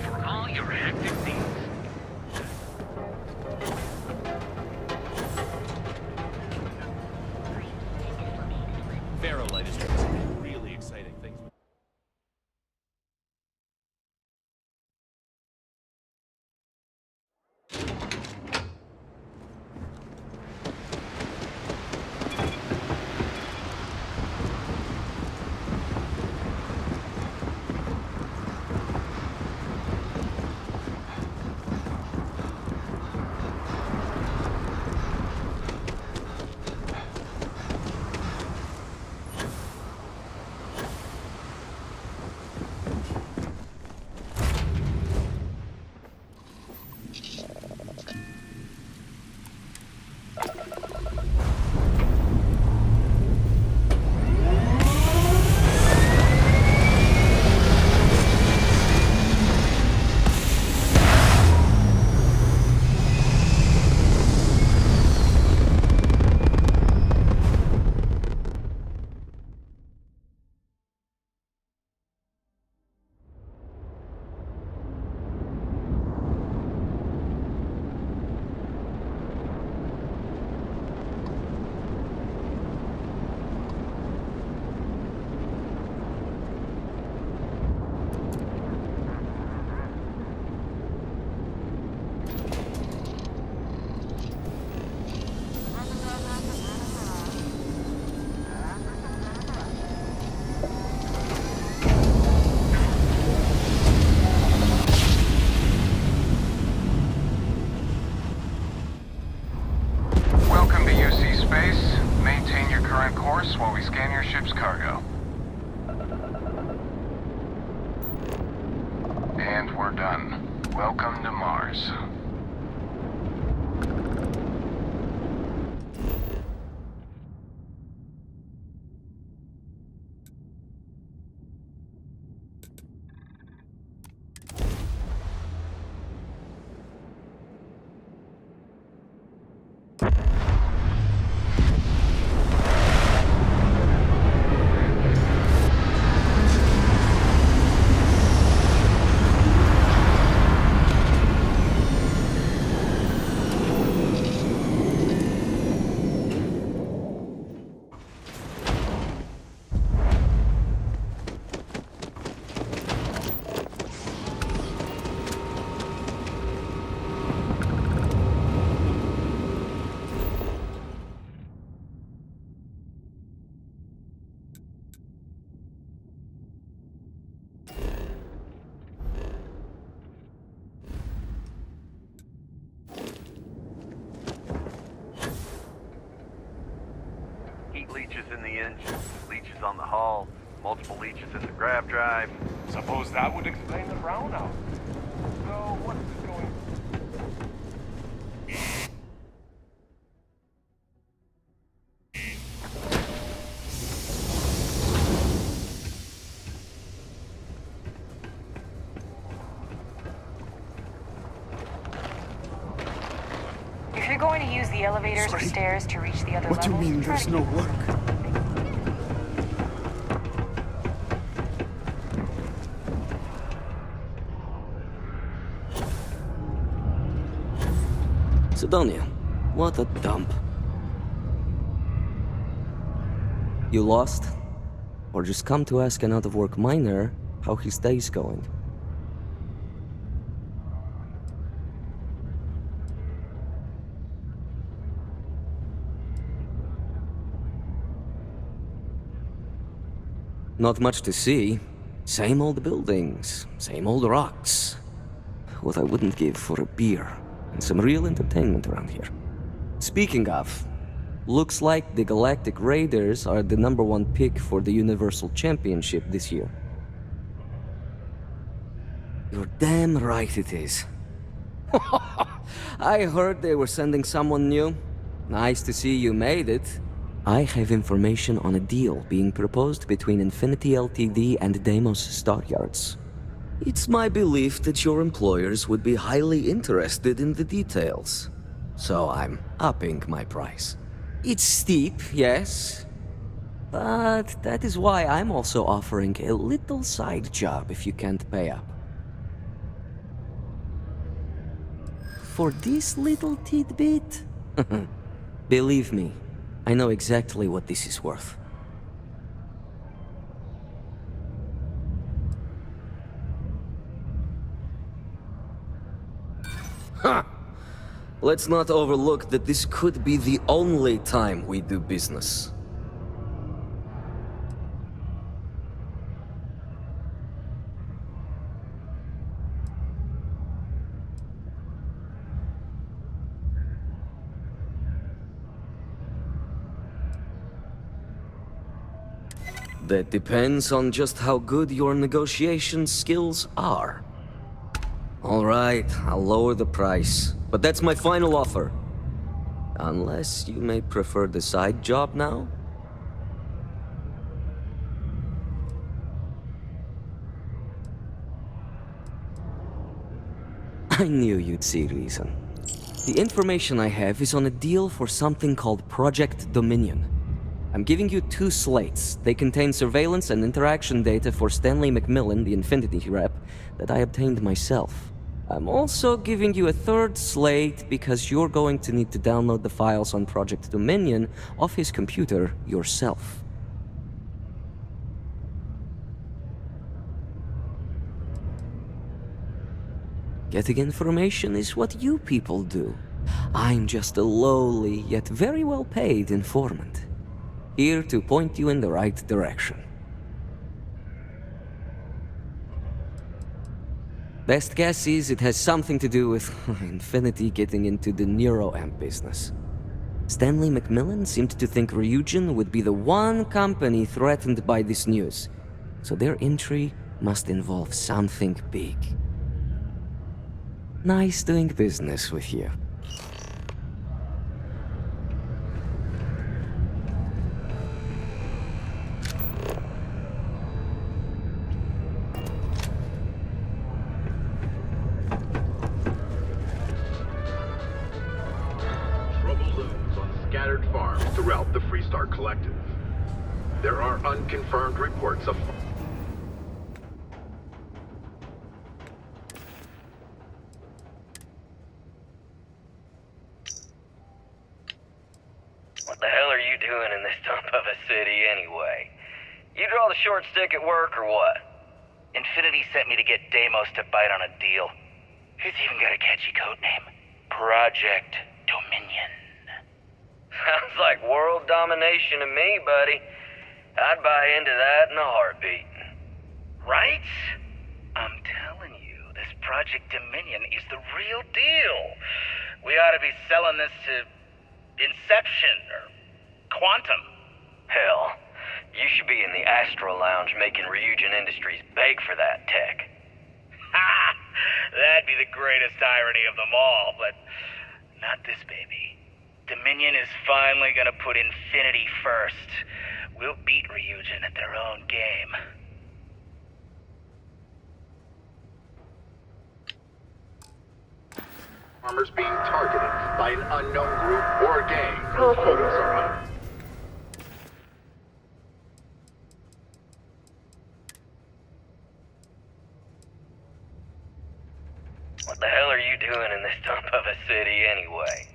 For all your hectic needs. Ferrolite is doing some really exciting things. While we scan your ship's cargo. And we're done. Welcome to Mars. Leeches in the engine, leeches on the hull, multiple leeches in the grav drive. Suppose that would explain the brownout. So what is going on? going to use the elevators Sorry? or stairs to reach the other What do you levels? mean Try there's to no keep- work? Sidonia, what a dump. You lost? Or just come to ask an out-of-work miner how his day's going? Not much to see. Same old buildings, same old rocks. What I wouldn't give for a beer and some real entertainment around here. Speaking of, looks like the Galactic Raiders are the #1 pick for the Universal Championship this year. You're damn right it is. I heard they were sending someone new. Nice to see you made it. I have information on a deal being proposed between Infinity Ltd and Deimos Staryards. It's my belief that your employers would be highly interested in the details. So I'm upping my price. It's steep, yes. But that is why I'm also offering a little side job if you can't pay up. For this little tidbit? Believe me, I know exactly what this is worth. Ha! Let's not overlook that this could be the only time we do business. That depends on just how good your negotiation skills are. All right, I'll lower the price, but that's my final offer. Unless you may prefer the side job now? I knew you'd see reason. The information I have is on a deal for something called Project Dominion. I'm giving you 2 slates. They contain surveillance and interaction data for Stanley McMillan, the Infinity rep, that I obtained myself. I'm also giving you a 3rd slate because you're going to need to download the files on Project Dominion off his computer yourself. Getting information is what you people do. I'm just a lowly, yet very well-paid informant. Here to point you in the right direction. Best guess is it has something to do with Infinity getting into the neuroamp business. Stanley McMillan seemed to think Ryujin would be the one company threatened by this news, so their entry must involve something big. Nice doing business with you. Scattered farms throughout the Freestar Collective. There are unconfirmed reports of... What the hell are you doing in this dump of a city anyway? You draw the short stick at work or what? Infinity sent me to get Deimos to bite on a deal. He's even got a catchy code name. Project Dominion. Sounds like world domination to me, buddy. I'd buy into that in a heartbeat. Right? I'm telling you, this Project Dominion is the real deal. We ought to be selling this to Inception or Quantum. Hell, you should be in the Astro Lounge making Ryujin Industries beg for that tech. Ha! That'd be the greatest irony of them all, but not this baby. Dominion is finally gonna put Infinity first. We'll beat Ryujin at their own game. farmers being targeted by an unknown group or gang. Those photos are up. What the hell are you doing in this dump of a city anyway?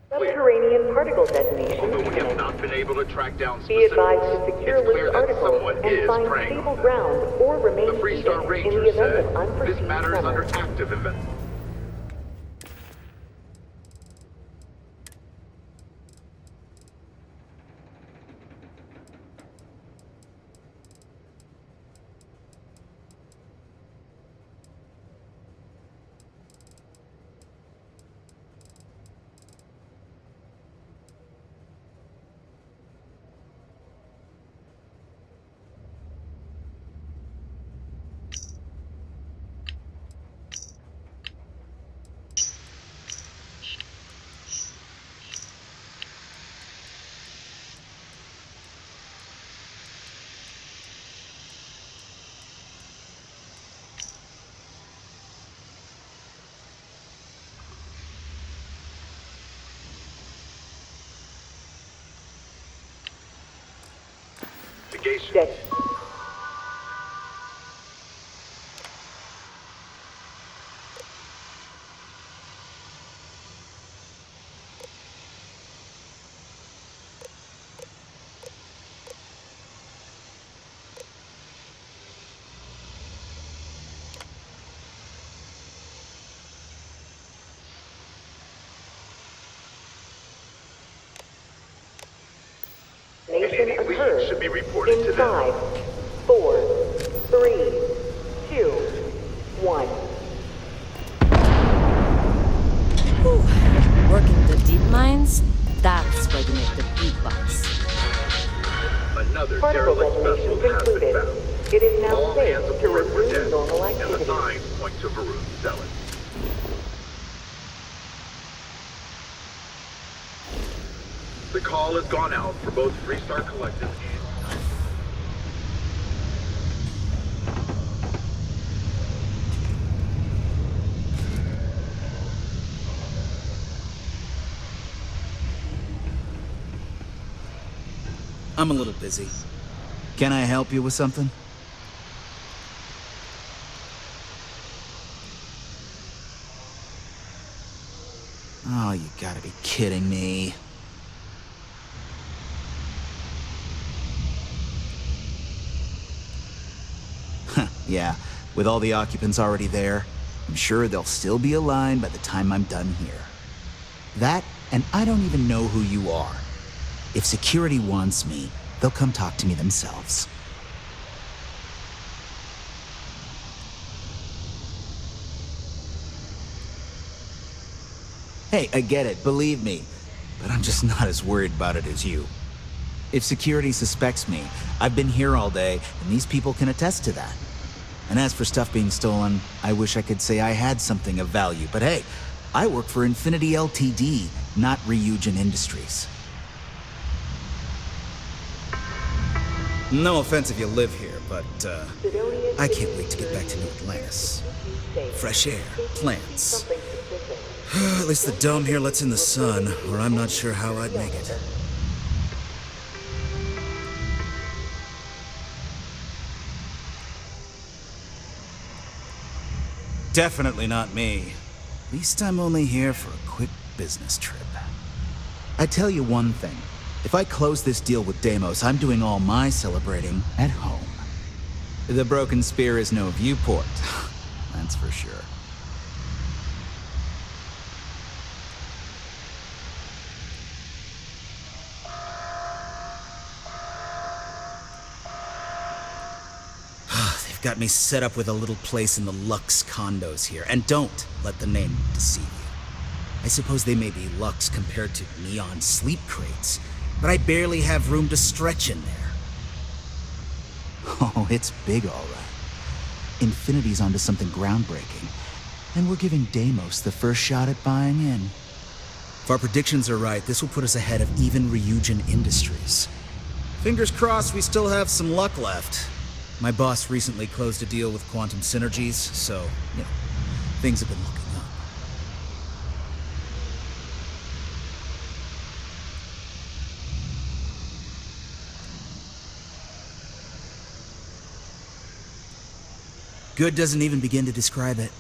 Subterranean particle detonation. Although we have not been able to track down Be specifics, advised to secure it's clear loose that articles someone and is find preying stable on them. ground or remain The Freestar seated in Ranger the event said of this unforeseen matter is tremor. under active event. Dead. And any leads should be reported to in them. 5, 4, 3, 2, 1. Working the deep mines? That's where you make the big bucks. Another Particle derelict vessel detonation has been concluded. found. It is now All safe hands to aboard were resume dead, normal and the activity. signs point to Varun's cellar. The call has gone out for both Freestar Collective and... I'm a little busy. Can I help you with something? Oh, you gotta be kidding me. Huh, yeah, with all the occupants already there, I'm sure they'll still be aligned by the time I'm done here. That, and I don't even know who you are. If security wants me, they'll come talk to me themselves. Hey, I get it, believe me, but I'm just not as worried about it as you. If security suspects me, I've been here all day, and these people can attest to that. And as for stuff being stolen, I wish I could say I had something of value, but hey, I work for Infinity LTD, not Ryujin Industries. No offense if you live here, but I can't wait to get back to New Atlantis. Fresh air, plants. At least the dome here lets in the sun, or I'm not sure how I'd make it. Definitely not me. At least I'm only here for a quick business trip. I tell you one thing. If I close this deal with Deimos, I'm doing all my celebrating at home. The Broken Spear is no viewport, that's for sure. They've got me set up with a little place in the Lux condos here, and don't let the name deceive you. I suppose they may be Lux compared to neon sleep crates, but I barely have room to stretch in there. Oh, it's big, all right. Infinity's onto something groundbreaking, and we're giving Deimos the first shot at buying in. If our predictions are right, this will put us ahead of even Ryujin Industries. Fingers crossed we still have some luck left. My boss recently closed a deal with Quantum Synergies, so, things have been looking up. Good doesn't even begin to describe it.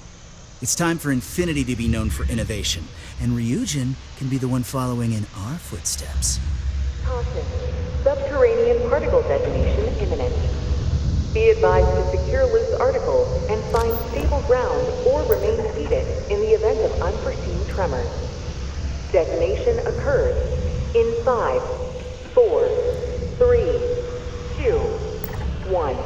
It's time for Infinity to be known for innovation, and Ryujin can be the one following in our footsteps. Caution. Subterranean particle detonation imminent. Be advised to secure loose articles and find stable ground or remain seated in the event of unforeseen tremors. Detonation occurs in 5, 4, 3, 2, 1.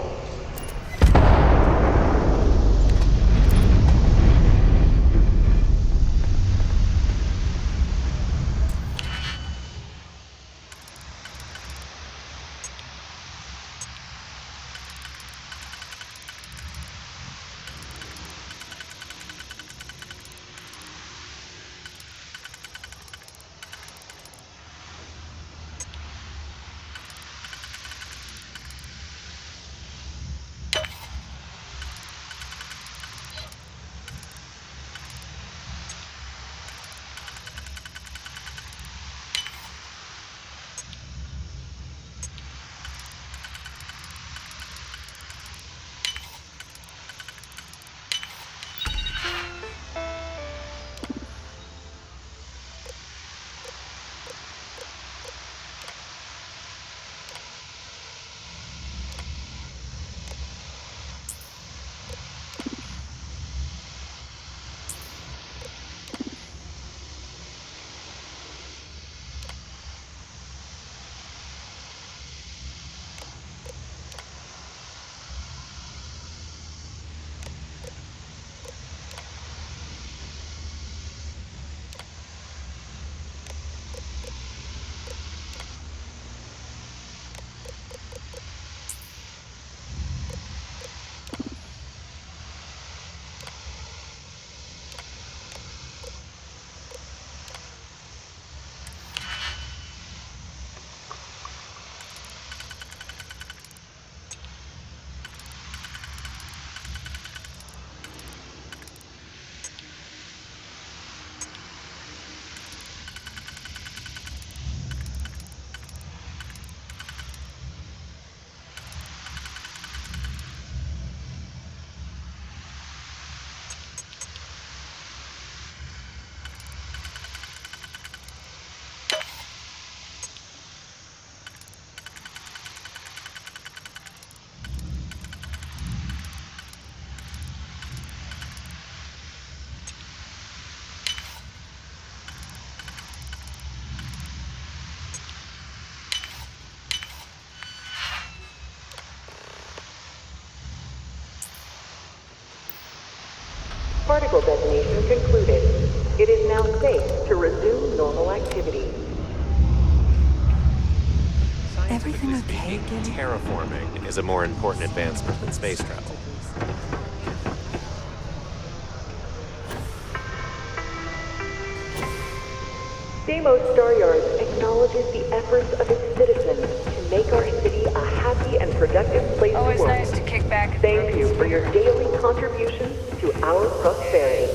Particle detonation concluded. It is now safe to resume normal activity. Everything okay? Terraforming is a more important advancement than space travel. Deimos Staryards acknowledges the efforts of its citizens to make our city a happy and productive place to work. Always nice to kick back. Thank you for your daily contributions to our prosperity.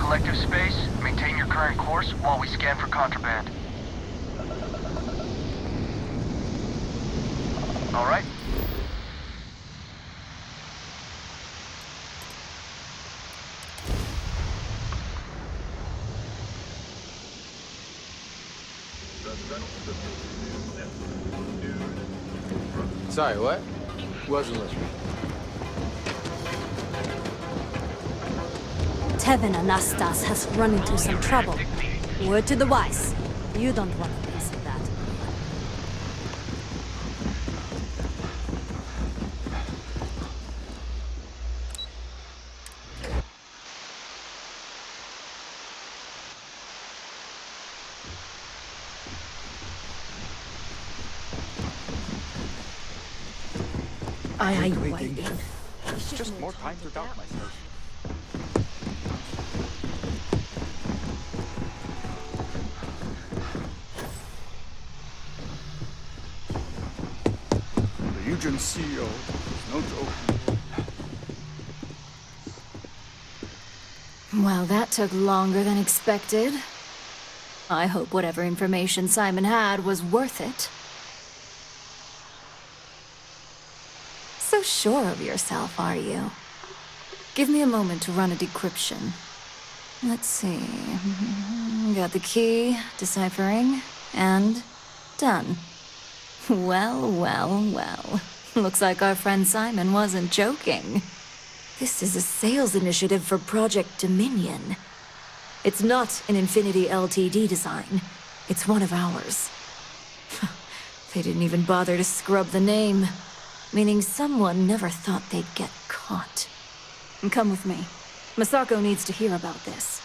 collective space. Maintain your current course while we scan for contraband. All right. Sorry, what? Wasn't listening. Tevin Anastas has run into some trouble. Word to the wise. You don't want a piece of that. Aye, waiting. It's just more time to doubt myself. The Eugen CEO is no joke. Well, that took longer than expected. I hope whatever information Simon had was worth it. So sure of yourself, are you? Give me a moment to run a decryption. Let's see. Got the key, deciphering, and done. Well, well, well. Looks like our friend Simon wasn't joking. This is a sales initiative for Project Dominion. It's not an Infinity Ltd design. It's one of ours. They didn't even bother to scrub the name. Meaning someone never thought they'd get caught. Come with me. Masako needs to hear about this.